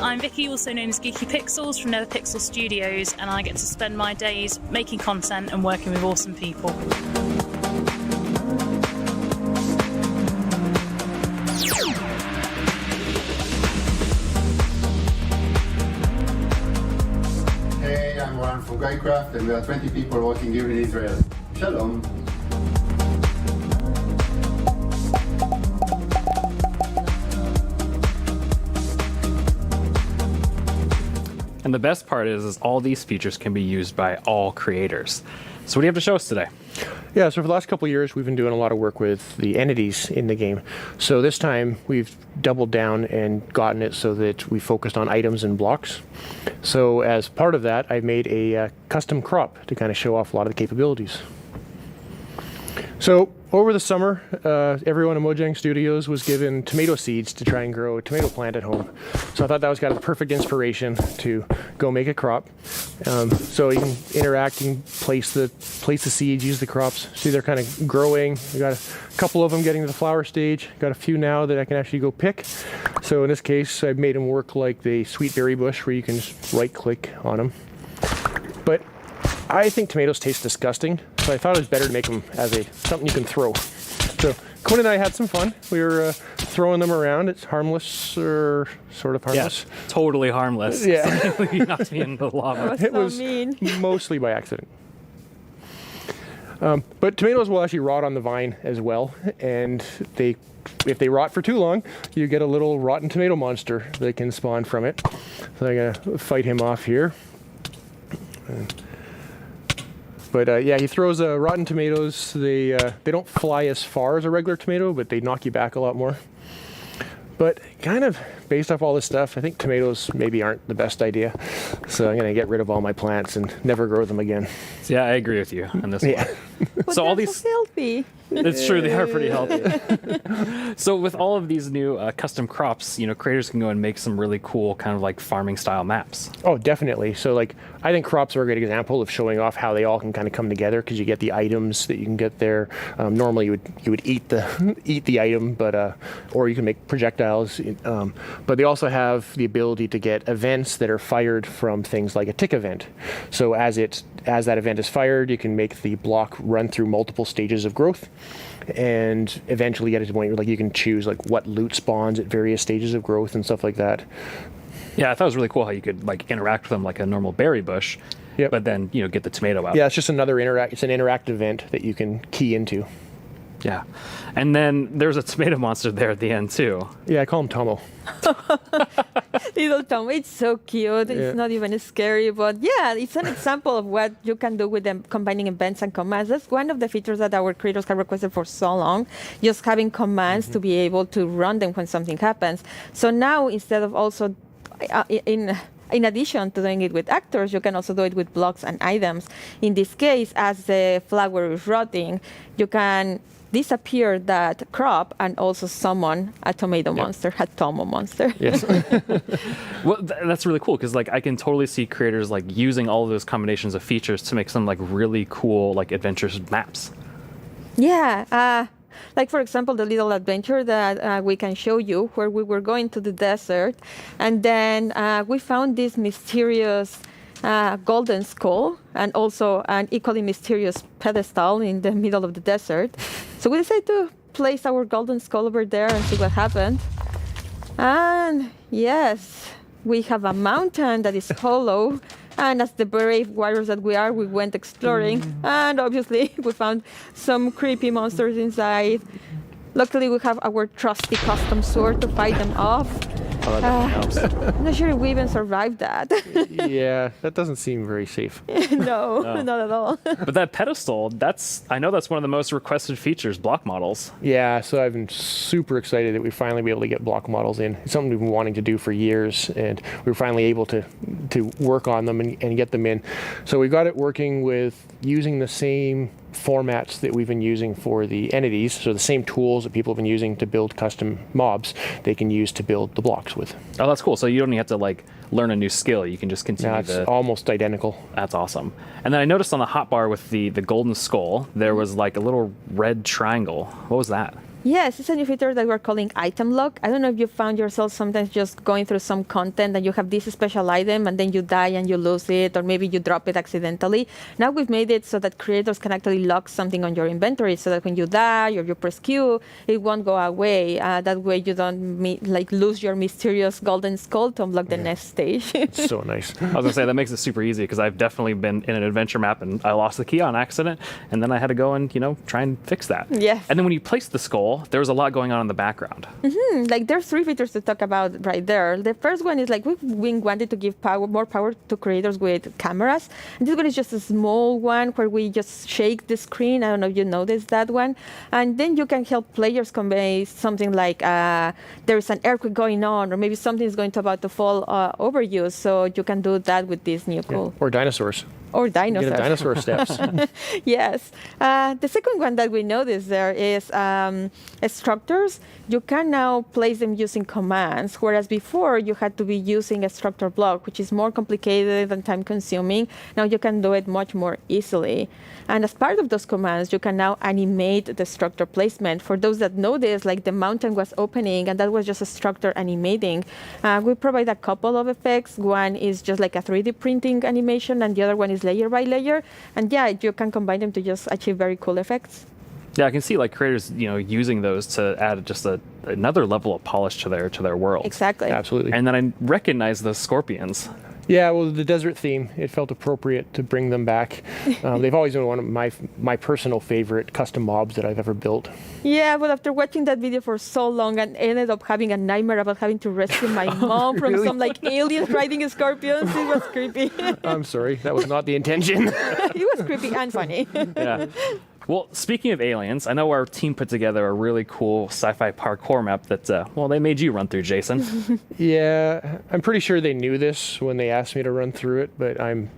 I'm Vicky, also known as Geeky Pixels from Nether Pixel Studios, and I get to spend my days making content and working with awesome people. Hey, I'm Warren from Guycraft, and we are 20 people working here in Israel. Shalom. And the best part is all these features can be used by all creators. So what do you have to show us today? Yeah, so for the last couple of years, we've been doing a lot of work with the entities in the game. So this time, we've doubled down and gotten it so that we focused on items and blocks. So as part of that, I've made a custom crop to kind of show off a lot of the capabilities. So over the summer, everyone at Mojang Studios was given tomato seeds to try and grow a tomato plant at home. So I thought that was kind of the perfect inspiration to go make a crop. So you can interact, you can place the seeds, use the crops. See, they're kind of growing. We got a couple of them getting to the flower stage. Got a few now that I can actually go pick. So in this case, I've made them work like the sweet berry bush, where you can just right-click on them. But I think tomatoes taste disgusting, so I thought it was better to make them as something you can throw. So Conan and I had some fun. We were throwing them around. It's harmless, or sort of harmless. Yeah, totally harmless. Yeah. You knocked me into the lava. It was mostly by accident. But tomatoes will actually rot on the vine as well, and if they rot for too long, you get a little rotten tomato monster that can spawn from it. So I'm gonna fight him off here. But yeah, he throws rotten tomatoes. They don't fly as far as a regular tomato, but they knock you back a lot more. But kind of based off all this stuff, I think tomatoes maybe aren't the best idea. So I'm going to get rid of all my plants and never grow them again. Yeah, I agree with you on this one. But So all they're these, so healthy. it's true, they are pretty healthy. So with all of these new custom crops, creators can go and make some really cool kind of like farming style maps. Oh, definitely. So like, I think crops are a great example of showing off how they all can kind of come together, because you get the items that you can get there. Normally you would eat the item, but or you can make projectiles. But they also have the ability to get events that are fired from things like a tick event. So as that event is fired, you can make the block run through multiple stages of growth, and eventually get it to the point where like you can choose like what loot spawns at various stages of growth and stuff like that. Yeah, I thought it was really cool how you could like interact with them like a normal berry bush, but then get the tomato out. Yeah, it's just another it's an interactive event that you can key into. Yeah, and then there's a tomato monster there at the end too. Yeah, I call him Tomo. Little Tomo, it's so cute. Yeah. It's not even scary, but yeah, it's an example of what you can do with them combining events and commands. That's one of the features that our creators have requested for so long, just having commands to be able to run them when something happens. So now, instead of also in addition to doing it with actors, you can also do it with blocks and items. In this case, as the flower is rotting, you can disappear that crop and also summon a tomato monster, a Tomo monster. Yes. Well, that's really cool, because like I can totally see creators like using all of those combinations of features to make some like really cool like adventurous maps. Yeah. Like, for example, the little adventure that we can show you, where we were going to the desert, and then we found this mysterious golden skull, and also an equally mysterious pedestal in the middle of the desert. So we decided to place our golden skull over there and see what happened. And yes, we have a mountain that is hollow. And as the brave warriors that we are, we went exploring. And obviously, we found some creepy monsters inside. Luckily, we have our trusty custom sword to fight them off. Oh, that helps. I'm not sure if we even survived that. Yeah, that doesn't seem very safe. No, not at all. But that pedestal, I know that's one of the most requested features, block models. Yeah, so I've been super excited that we finally be able to get block models in. It's something we've been wanting to do for years, and we were finally able to work on them and get them in. So we got it working with using the same formats that we've been using for the entities, so the same tools that people have been using to build custom mobs, they can use to build the blocks with. Oh, that's cool. So you don't even have to like learn a new skill. You can just continue. It's almost identical. That's awesome. And then I noticed on the hotbar with the golden skull, there was like a little red triangle. What was that? Yes, it's a new feature that we're calling item lock. I don't know if you found yourself sometimes just going through some content and you have this special item and then you die and you lose it, or maybe you drop it accidentally. Now we've made it so that creators can actually lock something on your inventory, so that when you die or you press Q, it won't go away. That way you don't lose your mysterious golden skull to unlock the next stage. It's so nice. I was going to say, that makes it super easy, because I've definitely been in an adventure map and I lost the key on accident, and then I had to go and, try and fix that. Yes. And then when you place the skull, there was a lot going on in the background. Like, there's three features to talk about right there. The first one is like we wanted to give more power to creators with cameras. And this one is just a small one where we just shake the screen. I don't know if you noticed that one. And then you can help players convey something like there's an earthquake going on, or maybe something is about to fall over you. So you can do that with this new tool. Or dinosaurs. Or dinosaurs. Get a dinosaur steps. Yes. The second one that we noticed there is structures. You can now place them using commands, whereas before you had to be using a structure block, which is more complicated and time-consuming. Now you can do it much more easily. And as part of those commands, you can now animate the structure placement. For those that noticed, like the mountain was opening, and that was just a structure animating. We provide a couple of effects. One is just like a 3D printing animation, and the other one is layer by layer. And yeah, you can combine them to just achieve very cool effects. Yeah, I can see like creators, using those to add just another level of polish to their world. Exactly. Absolutely. And then I recognize the scorpions. Yeah, well, the desert theme, it felt appropriate to bring them back. They've always been one of my personal favorite custom mobs that I've ever built. Yeah, but after watching that video for so long, and ended up having a nightmare about having to rescue my mom from really? some like aliens riding scorpions. It was creepy. I'm sorry, that was not the intention. It was creepy and funny. Yeah. Well, speaking of aliens, I know our team put together a really cool sci-fi parkour map that, they made you run through, Jason. Yeah, I'm pretty sure they knew this when they asked me to run through it, but I'm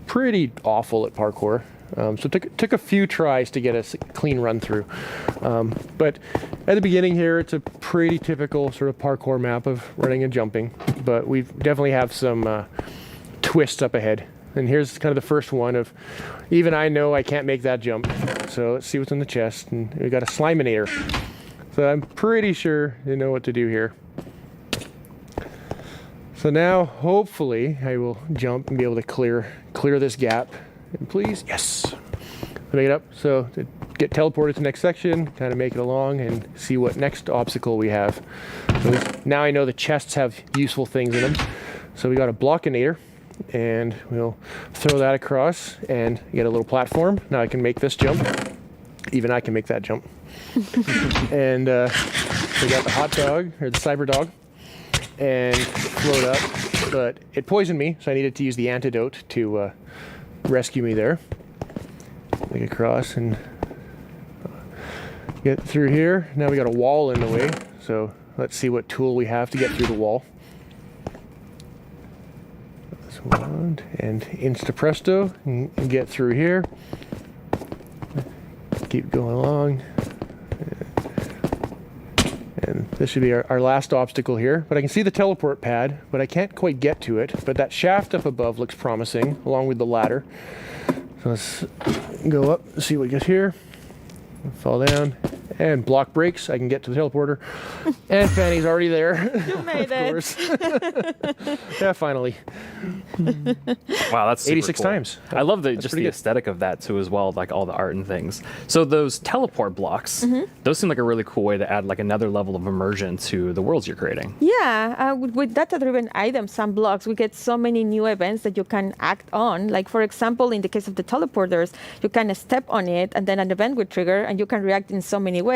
pretty awful at parkour. So it took a few tries to get a clean run through. But at the beginning here, it's a pretty typical sort of parkour map of running and jumping, but we definitely have some twists up ahead. And here's kind of the first one of, even I know I can't make that jump. So let's see what's in the chest. And we got a Sliminator. So I'm pretty sure you know what to do here. So now, hopefully, I will jump and be able to clear this gap. And please, yes. Make it up. So to get teleported to the next section, kind of make it along and see what next obstacle we have. So now I know the chests have useful things in them. So we got a Blockinator. And we'll throw that across and get a little platform. Now I can make this jump. Even I can make that jump. And we got the hot dog, or the cyber dog, and float up. But it poisoned me, so I needed to use the antidote to rescue me there. Make it across and get through here. Now we got a wall in the way, so let's see what tool we have to get through the wall. And insta presto, and get through here. Keep going along. And this should be our last obstacle here. But I can see the teleport pad, but I can't quite get to it. But that shaft up above looks promising, along with the ladder. So let's go up, see what we get here. Fall down. And block breaks, I can get to the teleporter. And Fanny's already there. You made it. Yeah, finally. Wow, that's super 86 cool. times. I love just the aesthetic of that too as well, like all the art and things. So those teleport blocks, those seem like a really cool way to add like another level of immersion to the worlds you're creating. Yeah, with data-driven items and blocks, we get so many new events that you can act on. Like, for example, in the case of the teleporters, you can step on it and then an event will trigger and you can react in so many ways.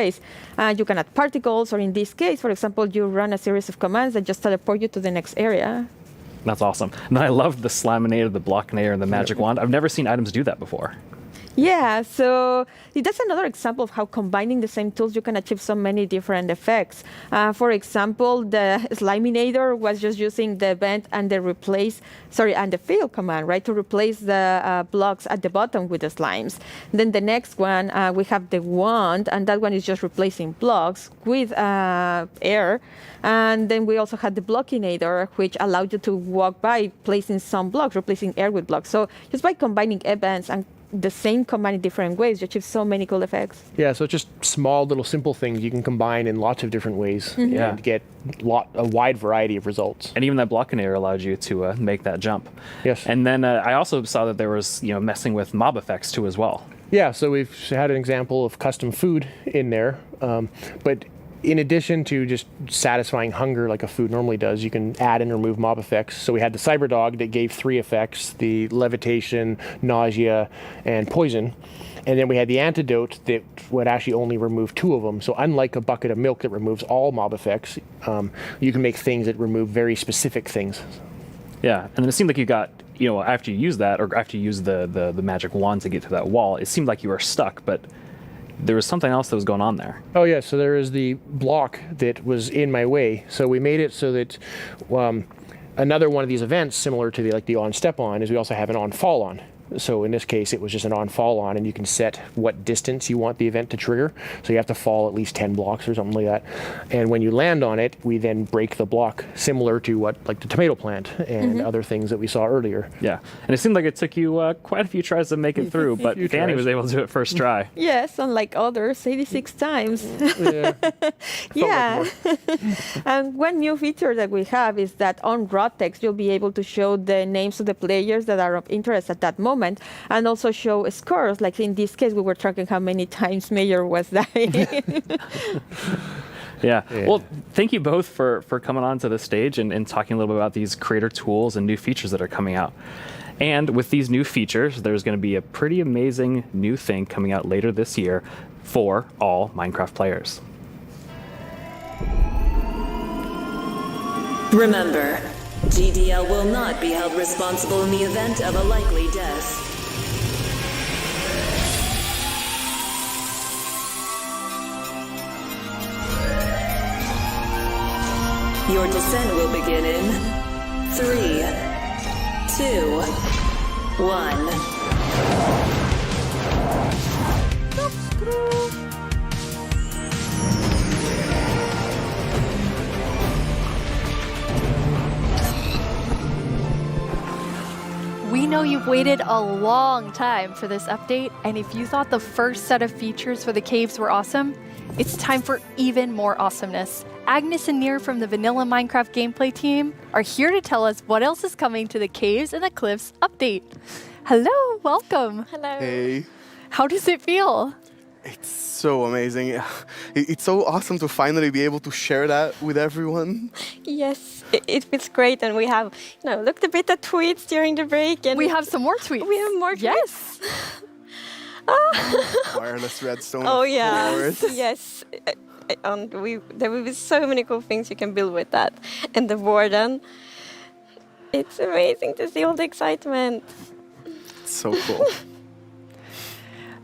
You can add particles, or in this case, for example, you run a series of commands that just teleport you to the next area. That's awesome. And I love the Slaminator, the Blockinator, and the Magic Wand. I've never seen items do that before. Yeah, so that's another example of how combining the same tools you can achieve so many different effects. For example, the Sliminator was just using the event and the fail command, right, to replace the blocks at the bottom with the slimes. Then the next one, we have the wand, and that one is just replacing blocks with air. And then we also had the Blockinator, which allowed you to walk by placing some blocks, replacing air with blocks. So just by combining events and the same command in different ways, you achieve so many cool effects. Yeah, so it's just small little simple things you can combine in lots of different ways and get a wide variety of results. And even that Blockinator allowed you to make that jump. Yes. And then I also saw that there was messing with mob effects too as well. Yeah, so we've had an example of custom food in there, but in addition to just satisfying hunger like a food normally does, you can add and remove mob effects. So we had the cyber dog that gave 3 effects, the levitation, nausea, and poison. And then we had the antidote that would actually only remove 2 of them. So unlike a bucket of milk that removes all mob effects, you can make things that remove very specific things. Yeah, and then it seemed like you got, after you use that, or after you use the magic wand to get to that wall, it seemed like you were stuck, but there was something else that was going on there. Oh yeah, so there is the block that was in my way. So we made it so that another one of these events, similar to the on step on, is we also have an on fall on. So in this case, it was just an on-fall on, and you can set what distance you want the event to trigger. So you have to fall at least 10 blocks or something like that. And when you land on it, we then break the block, similar to what, like the tomato plant and other things that we saw earlier. Yeah, and it seemed like it took you quite a few tries to make it through, but Danny was able to do it first try. Yes, unlike others, 86 times. Yeah. Yeah. And one new feature that we have is that on raw text, you'll be able to show the names of the players that are of interest at that moment, and also show scores. Like in this case, we were tracking how many times Mayor was dying. Yeah. Well, thank you both for coming on to the stage and talking a little bit about these creator tools and new features that are coming out. And with these new features, there's going to be a pretty amazing new thing coming out later this year for all Minecraft players. Remember, GDL will not be held responsible in the event of a likely death. Your descent will begin in 3, 2, 1. We know you've waited a long time for this update, and if you thought the first set of features for the caves were awesome, it's time for even more awesomeness. Agnes and Nir from the Vanilla Minecraft gameplay team are here to tell us what else is coming to the Caves and the Cliffs update. Hello, welcome. Hello. Hey. How does it feel? It's so amazing. It's so awesome to finally be able to share that with everyone. Yes, it feels great, and we have, looked a bit at tweets during the break, and we have some more tweets. We have more tweets. Yes. Wireless redstone. Oh of yeah, course. yes. And there will be so many cool things you can build with that. And the warden, it's amazing to see all the excitement. It's so cool.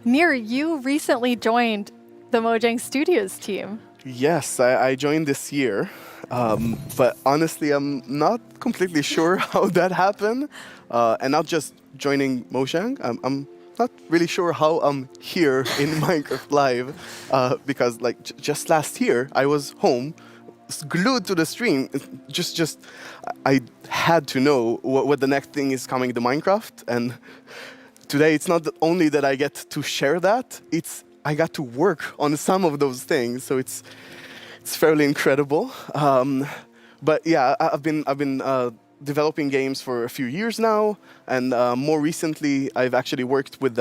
Nir, you recently joined the Mojang Studios team. Yes, I joined this year, but honestly, I'm not completely sure how that happened. And not just joining Mojang, I'm not really sure how I'm here in Minecraft Live, because just last year I was home, glued to the stream. I had to know what the next thing is coming to Minecraft, and today it's not only that I get to share that, I got to work on some of those things, so it's fairly incredible. But yeah, I've been developing games for a few years now, and more recently I've actually worked with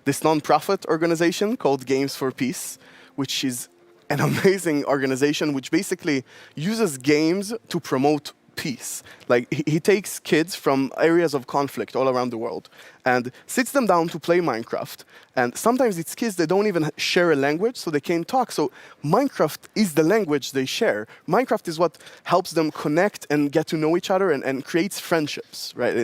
this non-profit organization called Games for Peace, which is an amazing organization which basically uses games to promote peace. Like he takes kids from areas of conflict all around the world and sits them down to play Minecraft. And sometimes it's kids that don't even share a language, so they can't talk. So Minecraft is the language they share. Minecraft is what helps them connect and get to know each other and creates friendships, right?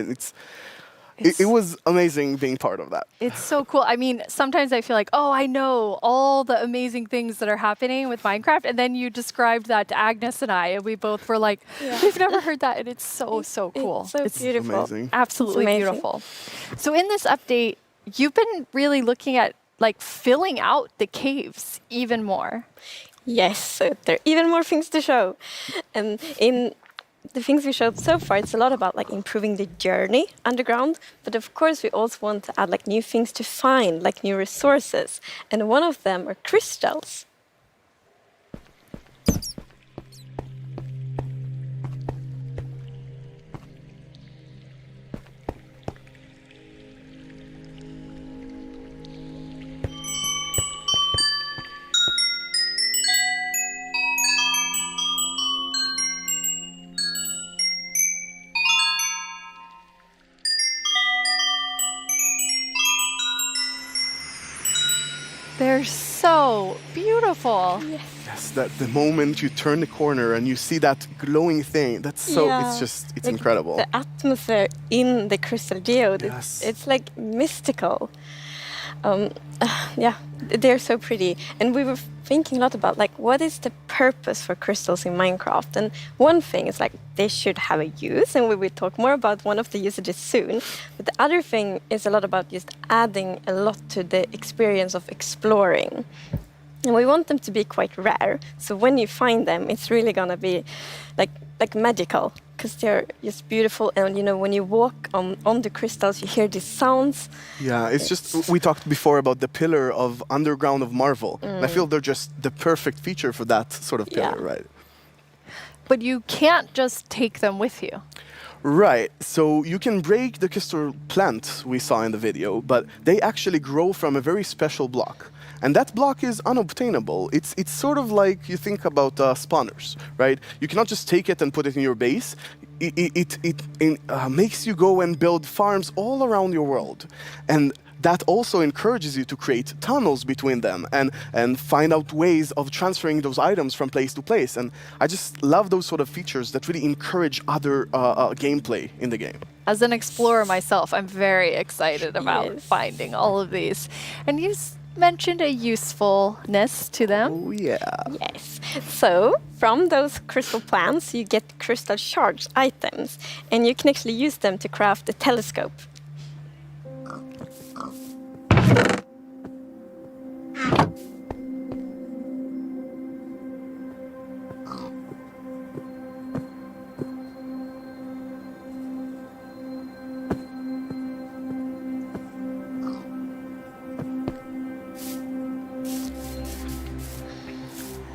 It was amazing being part of that. It's so cool. I mean, sometimes I feel like, oh, I know all the amazing things that are happening with Minecraft. And then you described that to Agnes and I, and we both were like, we've never heard that. And it's so cool. It's beautiful. Amazing. Absolutely beautiful. So in this update, you've been really looking at filling out the caves even more. Yes, so there are even more things to show. And in the things we showed so far, it's a lot about improving the journey underground, but of course we also want to add new things to find, new resources, and one of them are crystals. They're so beautiful. Yes, that the moment you turn the corner and you see that glowing thing, it's incredible. The atmosphere in the crystal geode, it's mystical. Yeah, they're so pretty. And we were thinking a lot about like what is the purpose for crystals in Minecraft. And one thing is like they should have a use, and we will talk more about one of the usages soon. But the other thing is a lot about just adding a lot to the experience of exploring. And we want them to be quite rare. So when you find them, it's really gonna be like magical, because they're just beautiful. And you know, when you walk on the crystals, you hear these sounds. Yeah, it's just, we talked before about the pillar of underground of Marvel. And I feel they're just the perfect feature for that sort of pillar, right? But you can't just take them with you. Right, so you can break the crystal plant we saw in the video, but they actually grow from a very special block. And that block is unobtainable. It's sort of like you think about spawners, right? You cannot just take it and put it in your base. It makes you go and build farms all around your world. And that also encourages you to create tunnels between them and find out ways of transferring those items from place to place. And I just love those sort of features that really encourage other gameplay in the game. As an explorer myself, I'm very excited about finding all of these. And you mentioned a usefulness to them. Oh, yeah. Yes. So from those crystal plants, you get crystal shards items, and you can actually use them to craft a telescope.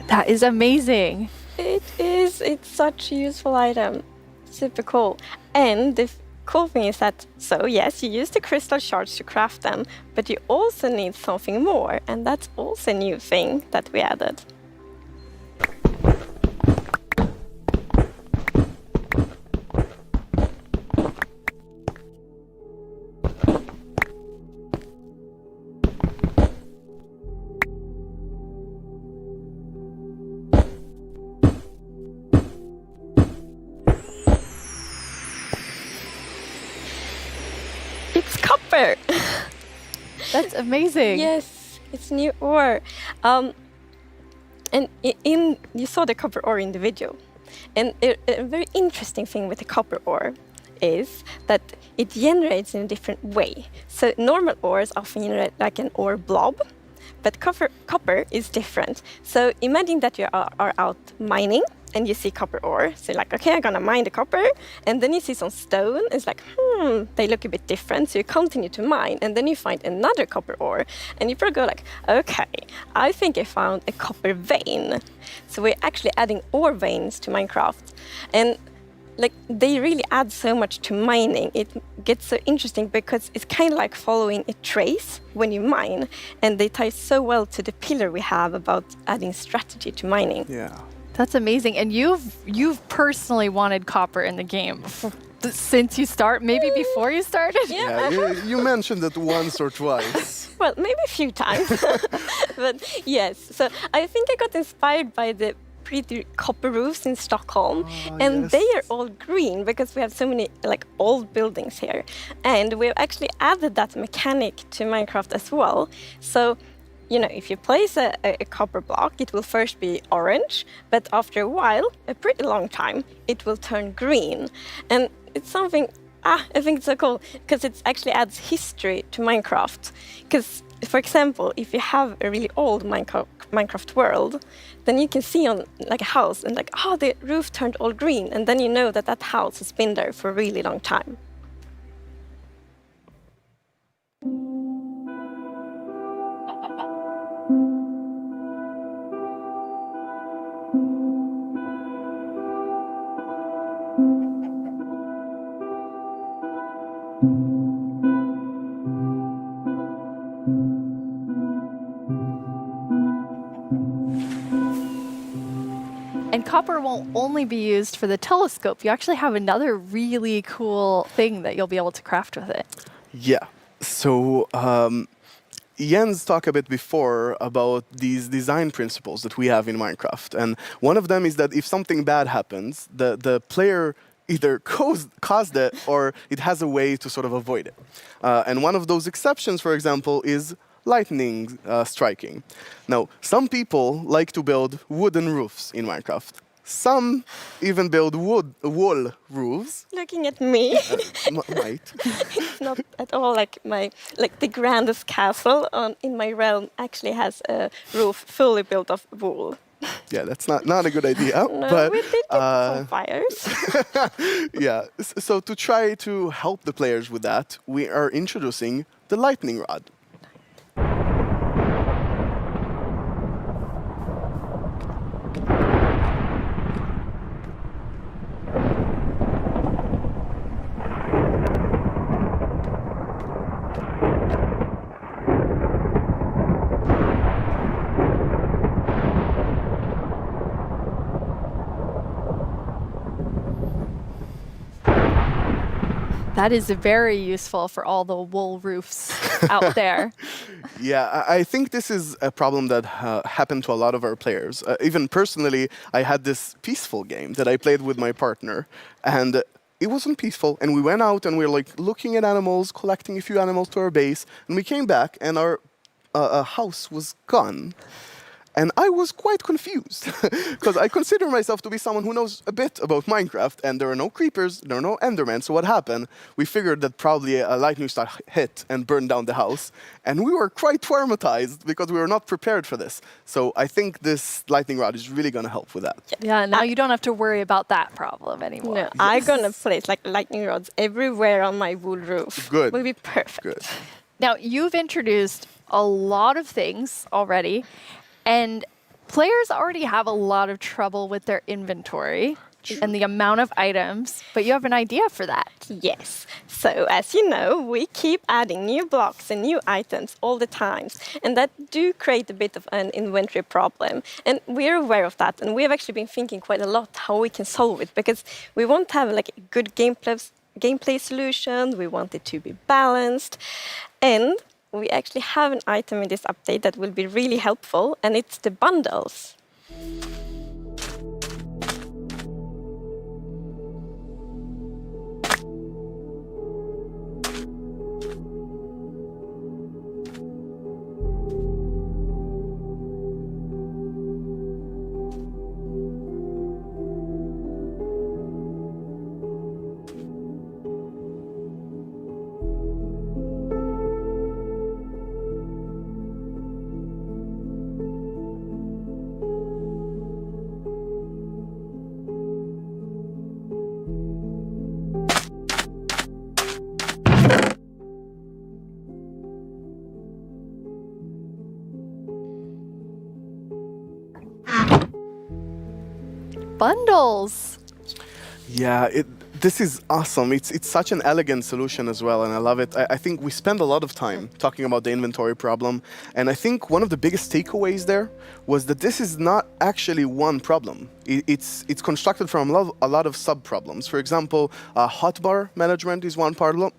That is amazing. It is. It's such a useful item. Super cool. And the cool thing is that, so yes, you use the crystal shards to craft them, but you also need something more, and that's also a new thing that we added. Copper. That's amazing. Yes, it's new ore. And you saw the copper ore in the video. And a very interesting thing with the copper ore is that it generates in a different way. So normal ores often generate like an ore blob, but copper is different. So imagine that you are out mining and you see copper ore. So you're like, okay, I'm gonna mine the copper. And then you see some stone. It's like, they look a bit different. So you continue to mine. And then you find another copper ore. And you probably go like, okay, I think I found a copper vein. So we're actually adding ore veins to Minecraft. And like they really add so much to mining. It gets so interesting because it's kind of like following a trace when you mine. And they tie so well to the pillar we have about adding strategy to mining. Yeah. That's amazing. And you've personally wanted copper in the game since you maybe before you started? Yeah, you mentioned it once or twice. Well, maybe a few times. But yes, so I think I got inspired by the pretty copper roofs in Stockholm. And they are all green because we have so many like old buildings here. And we've actually added that mechanic to Minecraft as well. So you know, if you place a copper block, it will first be orange, but after a while, a pretty long time, it will turn green. And it's something, I think it's so cool, because it actually adds history to Minecraft. Because, for example, if you have a really old Minecraft world, then you can see on like a house and like, oh, the roof turned all green, and then you know that that house has been there for a really long time. And copper won't only be used for the telescope. You actually have another really cool thing that you'll be able to craft with it. Yeah. So Jens talked a bit before about these design principles that we have in Minecraft. And one of them is that if something bad happens, the player either caused it or it has a way to sort of avoid it. And one of those exceptions, for example, is lightning striking. Now, some people like to build wooden roofs in Minecraft. Some even build wall roofs. Looking at me, Right. it's not at all like the grandest castle in my realm actually has a roof fully built of wool. Yeah, that's not a good idea. No, but, we did get some fires. yeah, so to try to help the players with that, we are introducing the lightning rod. That is very useful for all the wool roofs out there. Yeah, I think this is a problem that happened to a lot of our players. Even personally, I had this peaceful game that I played with my partner, and it wasn't peaceful. And we went out and we were like looking at animals, collecting a few animals to our base, and we came back and our house was gone. And I was quite confused because I consider myself to be someone who knows a bit about Minecraft, and there are no creepers, there are no Endermen. So what happened? We figured that probably a lightning strike hit and burned down the house, and we were quite traumatized because we were not prepared for this. So I think this lightning rod is really going to help with that. Yeah, now you don't have to worry about that problem anymore. No, I'm gonna place like lightning rods everywhere on my wool roof. Good. Will be perfect. Good. Now, you've introduced a lot of things already, and players already have a lot of trouble with their inventory and the amount of items, but you have an idea for that. Yes. So, as you know, we keep adding new blocks and new items all the time, and that do create a bit of an inventory problem. And we're aware of that, and we have actually been thinking quite a lot how we can solve it, because we want to have like a good gameplay solution, we want it to be balanced, and we actually have an item in this update that will be really helpful, and it's the bundles. Bundles. Yeah, this is awesome. It's such an elegant solution as well, and I love it. I think we spend a lot of time talking about the inventory problem, and I think one of the biggest takeaways there was that this is not actually one problem. It's constructed from a lot of sub-problems. For example, hotbar management is one problem.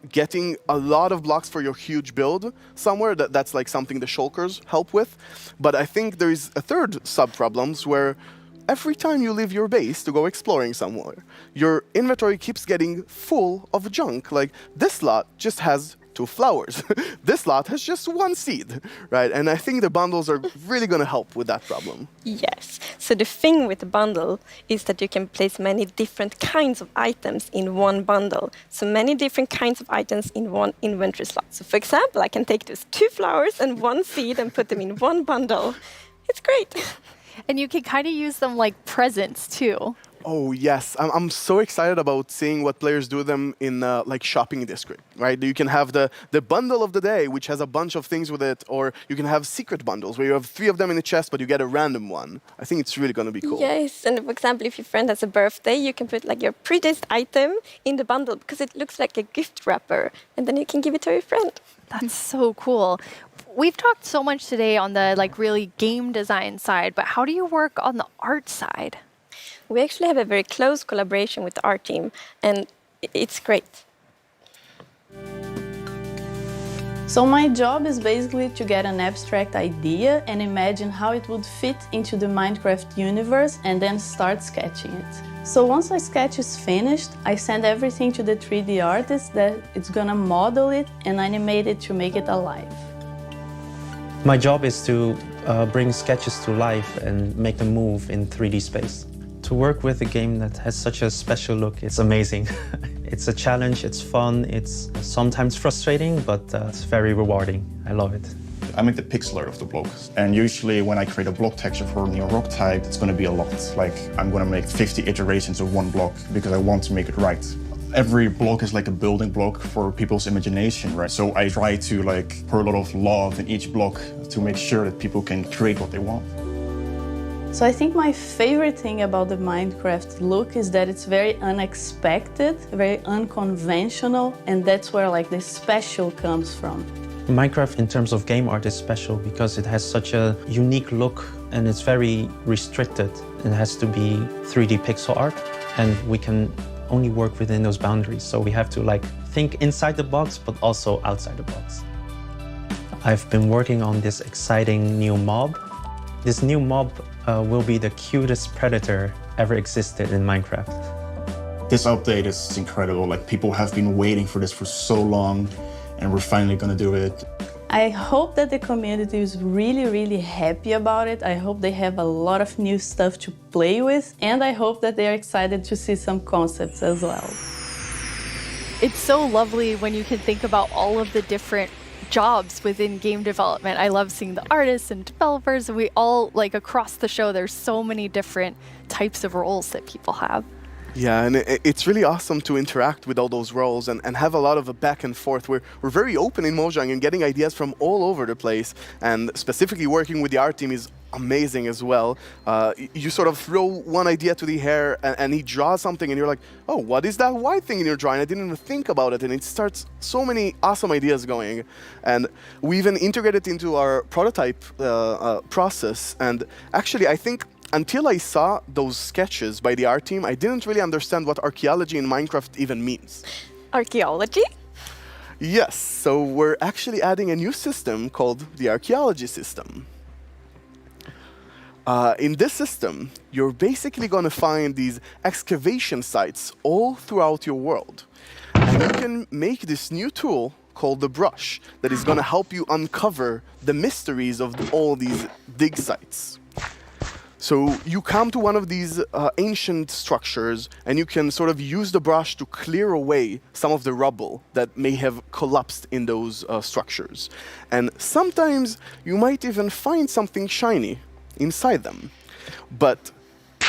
Getting a lot of blocks for your huge build somewhere, that's like something the shulkers help with. But I think there is a third sub-problems where every time you leave your base to go exploring somewhere, your inventory keeps getting full of junk. Like, this lot just has 2 flowers. This lot has just 1 seed, right? And I think the bundles are really going to help with that problem. Yes. So the thing with the bundle is that you can place many different kinds of items in one bundle. So many different kinds of items in one inventory slot. So for example, I can take those 2 flowers and 1 seed and put them in one bundle. It's great. And you can kind of use them like presents too. Oh yes, I'm so excited about seeing what players do them in like shopping district, right? You can have the bundle of the day, which has a bunch of things with it, or you can have secret bundles where you have 3 of them in a chest, but you get a random one. I think it's really going to be cool. Yes, and for example, if your friend has a birthday, you can put like your prettiest item in the bundle because it looks like a gift wrapper, and then you can give it to your friend. That's so cool. We've talked so much today on the like really game design side, but how do you work on the art side? We actually have a very close collaboration with the art team, and it's great. So my job is basically to get an abstract idea and imagine how it would fit into the Minecraft universe and then start sketching it. So once the sketch is finished, I send everything to the 3D artist that it's gonna model it and animate it to make it alive. My job is to bring sketches to life and make them move in 3D space. To work with a game that has such a special look, it's amazing. It's a challenge, it's fun, it's sometimes frustrating, but it's very rewarding. I love it. I make the pixel art of the block, and usually when I create a block texture for a new rock type, it's going to be a lot. Like, I'm going to make 50 iterations of one block because I want to make it right. Every block is like a building block for people's imagination, right? So I try to like pour a lot of love in each block to make sure that people can create what they want. So I think my favorite thing about the Minecraft look is that it's very unexpected, very unconventional, and that's where like the special comes from. Minecraft in terms of game art is special because it has such a unique look and it's very restricted. It has to be 3D pixel art and we can only work within those boundaries. So we have to like think inside the box but also outside the box. I've been working on this exciting new mob. This new mob will be the cutest predator ever existed in Minecraft. This update is incredible. Like, people have been waiting for this for so long, and we're finally gonna do it. I hope that the community is really, really happy about it. I hope they have a lot of new stuff to play with, and I hope that they're excited to see some concepts as well. It's so lovely when you can think about all of the different jobs within game development. I love seeing the artists and developers, and we all, like across the show, there's so many different types of roles that people have. Yeah, and it's really awesome to interact with all those roles and have a lot of a back and forth. We're very open in Mojang and getting ideas from all over the place, and specifically working with the art team is amazing as well. You sort of throw one idea to the air and he draws something and you're like, oh, what is that white thing in your drawing? I didn't even think about it, and it starts so many awesome ideas going. And we even integrated into our prototype process, and actually I think until I saw those sketches by the art team, I didn't really understand what archaeology in Minecraft even means. Archaeology? Yes, so we're actually adding a new system called the Archaeology System. In this system, you're basically going to find these excavation sites all throughout your world. And you can make this new tool called the brush that is going to help you uncover the mysteries of all these dig sites. So you come to one of these ancient structures and you can sort of use the brush to clear away some of the rubble that may have collapsed in those structures. And sometimes you might even find something shiny inside them. But,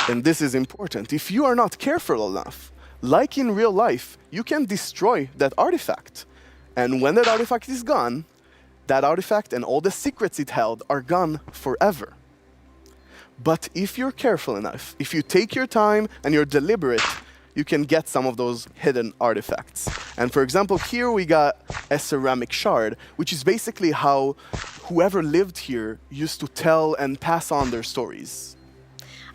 and this is important, if you are not careful enough, like in real life, you can destroy that artifact. And when that artifact is gone, that artifact and all the secrets it held are gone forever. But if you're careful enough, if you take your time and you're deliberate, you can get some of those hidden artifacts. And for example, here we got a ceramic shard, which is basically how whoever lived here used to tell and pass on their stories.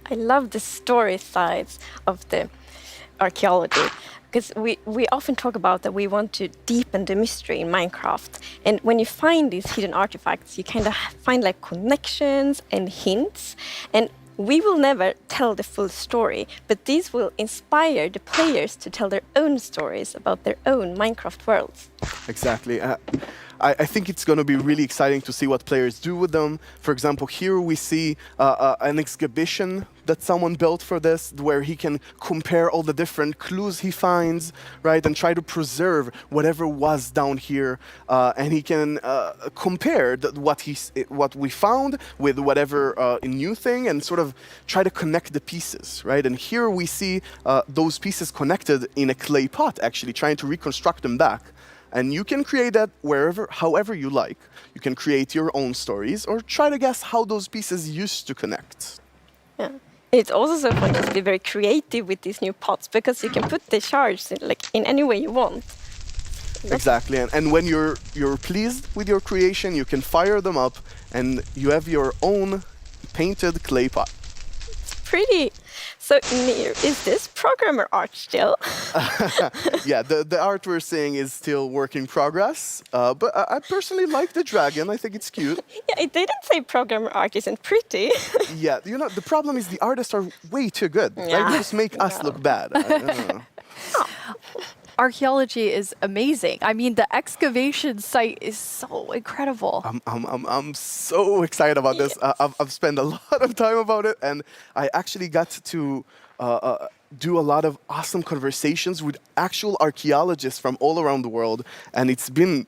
I love the story sides of the archaeology, because we often talk about that we want to deepen the mystery in Minecraft. And when you find these hidden artifacts, you kind of find like connections and hints. And we will never tell the full story, but these will inspire the players to tell their own stories about their own Minecraft worlds. Exactly. I think it's going to be really exciting to see what players do with them. For example, here we see an exhibition that someone built for this, where he can compare all the different clues he finds, right, and try to preserve whatever was down here, and he can compare what we found with whatever new thing, and sort of try to connect the pieces, right? And here we see those pieces connected in a clay pot, actually trying to reconstruct them back. And you can create that however you like. You can create your own stories or try to guess how those pieces used to connect. Yeah. It's also so fun to be very creative with these new pots, because you can put the shards in any way you want. Exactly, and when you're pleased with your creation, you can fire them up and you have your own painted clay pot. Pretty. So, Nir, is this programmer art still? Yeah, the art we're seeing is still work in progress, but I personally like the dragon. I think it's cute. Yeah, it didn't say programmer art isn't pretty. Yeah, you know, the problem is the artists are way too good. Yeah. Right? They just make us look bad. I don't know. archaeology is amazing. I mean, the excavation site is so incredible. I'm so excited about this. I've spent a lot of time about it, and I actually got to do a lot of awesome conversations with actual archaeologists from all around the world, and it's been,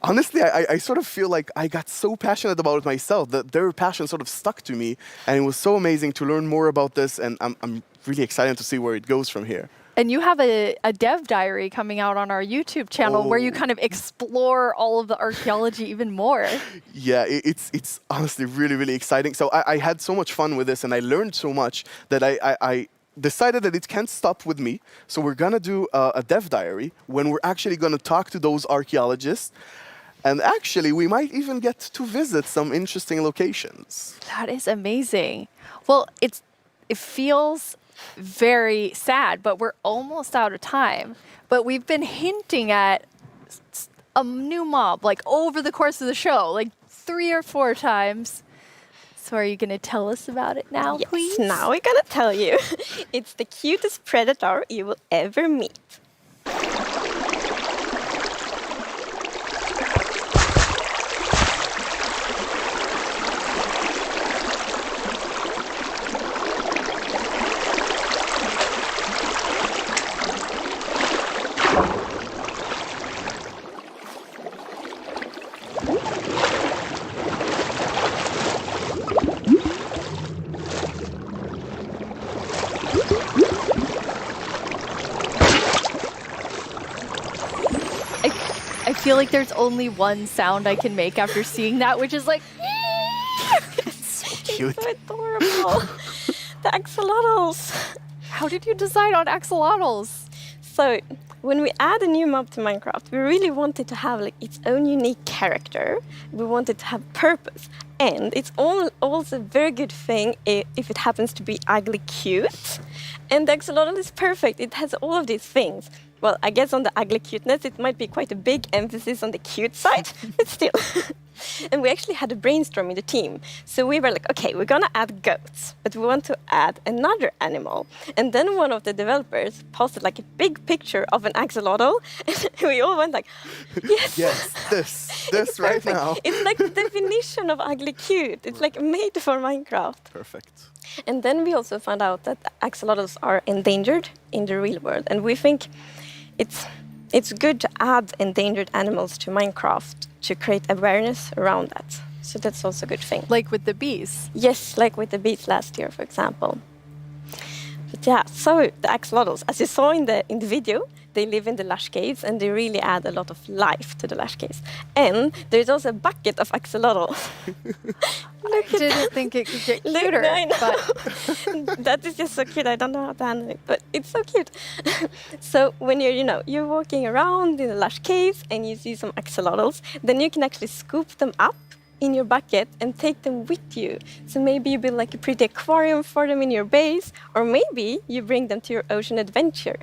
honestly, I sort of feel like I got so passionate about it myself that their passion sort of stuck to me, and it was so amazing to learn more about this, and I'm really excited to see where it goes from here. And you have a dev diary coming out on our YouTube channel where you kind of explore all of the archaeology even more. Yeah, it's honestly really, really exciting. So I had so much fun with this, and I learned so much that I decided that it can't stop with me. So we're going to do a dev diary when we're actually going to talk to those archaeologists. And actually, we might even get to visit some interesting locations. That is amazing. Well, it feels very sad, but we're almost out of time. But we've been hinting at a new mob, like over the course of the show, like 3 or 4 times. So are you going to tell us about it now, please? Yes, now we're going to tell you. It's the cutest predator you will ever meet. I feel like there's only one sound I can make after seeing that, which is like... It's so cute. It's so adorable. The axolotls. How did you decide on axolotls? So, when we add a new mob to Minecraft, we really wanted to have like its own unique character. We wanted to have purpose. And it's also a very good thing if it happens to be ugly cute. And the axolotl is perfect. It has all of these things. Well, I guess on the ugly cuteness, it might be quite a big emphasis on the cute side, but still. And we actually had a brainstorm in the team. So we were like, okay, we're going to add goats, but we want to add another animal. And then one of the developers posted like a big picture of an axolotl. And we all went like, yes. Yes, this right perfect. now. It's like the definition of ugly cute. It's like made for Minecraft. Perfect. And then we also found out that axolotls are endangered in the real world. And we think it's good to add endangered animals to Minecraft to create awareness around that. So that's also a good thing. Like with the bees? Yes, like with the bees last year, for example. But yeah, so the axolotls, as you saw in the video, they live in the Lush caves and they really add a lot of life to the Lush caves. And there's also a bucket of axolotl. I didn't think it could get cuter. I know. That is just so cute. I don't know how to handle it, but it's so cute. So when you're walking around in the Lush caves and you see some axolotls, then you can actually scoop them up in your bucket and take them with you. So maybe you build like a pretty aquarium for them in your base, or maybe you bring them to your ocean adventure.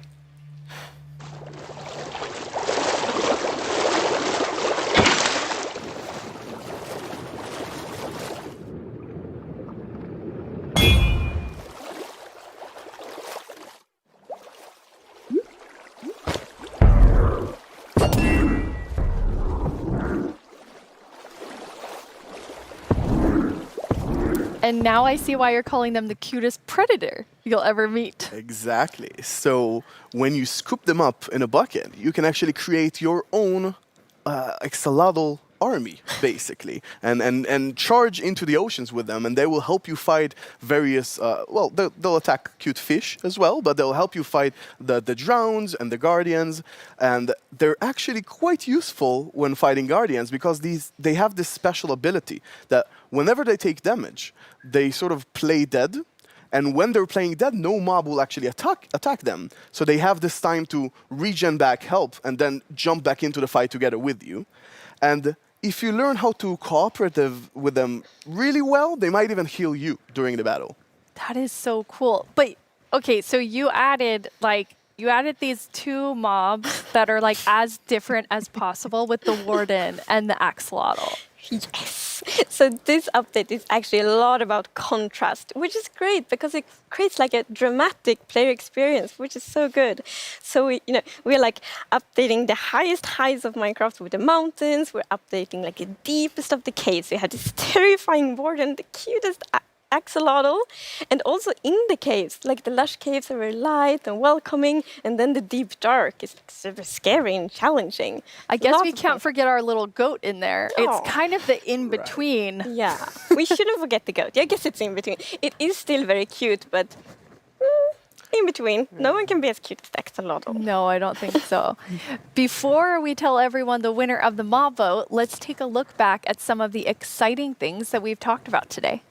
And now I see why you're calling them the cutest predator you'll ever meet. Exactly. So when you scoop them up in a bucket, you can actually create your own axolotl army, basically, and charge into the oceans with them, and they will help you fight various, well, they'll attack cute fish as well, but they'll help you fight the drowns and the guardians, and they're actually quite useful when fighting guardians because they have this special ability that whenever they take damage, they sort of play dead. And when they're playing dead, no mob will actually attack them. So they have this time to regen back, help, and then jump back into the fight together with you. And if you learn how to cooperate with them really well, they might even heal you during the battle. That is so cool. But, okay, so you added these 2 mobs that are like as different as possible with the warden and the axolotl. Yes. Yes. So this update is actually a lot about contrast, which is great because it creates like a dramatic player experience, which is so good. So we're like updating the highest heights of Minecraft with the mountains. We're updating like the deepest of the caves. We have this terrifying warden, the cutest axolotl, and also in the caves, like the lush caves are very light and welcoming, and then the deep dark is like super scary and challenging. I guess we can't forget our little goat in there. Oh. It's kind of the in-between. Yeah, we shouldn't forget the goat. I guess it's in between. It is still very cute, but in between. No one can be as cute as the axolotl. No, I don't think so. Before we tell everyone the winner of the mob vote, let's take a look back at some of the exciting things that we've talked about today.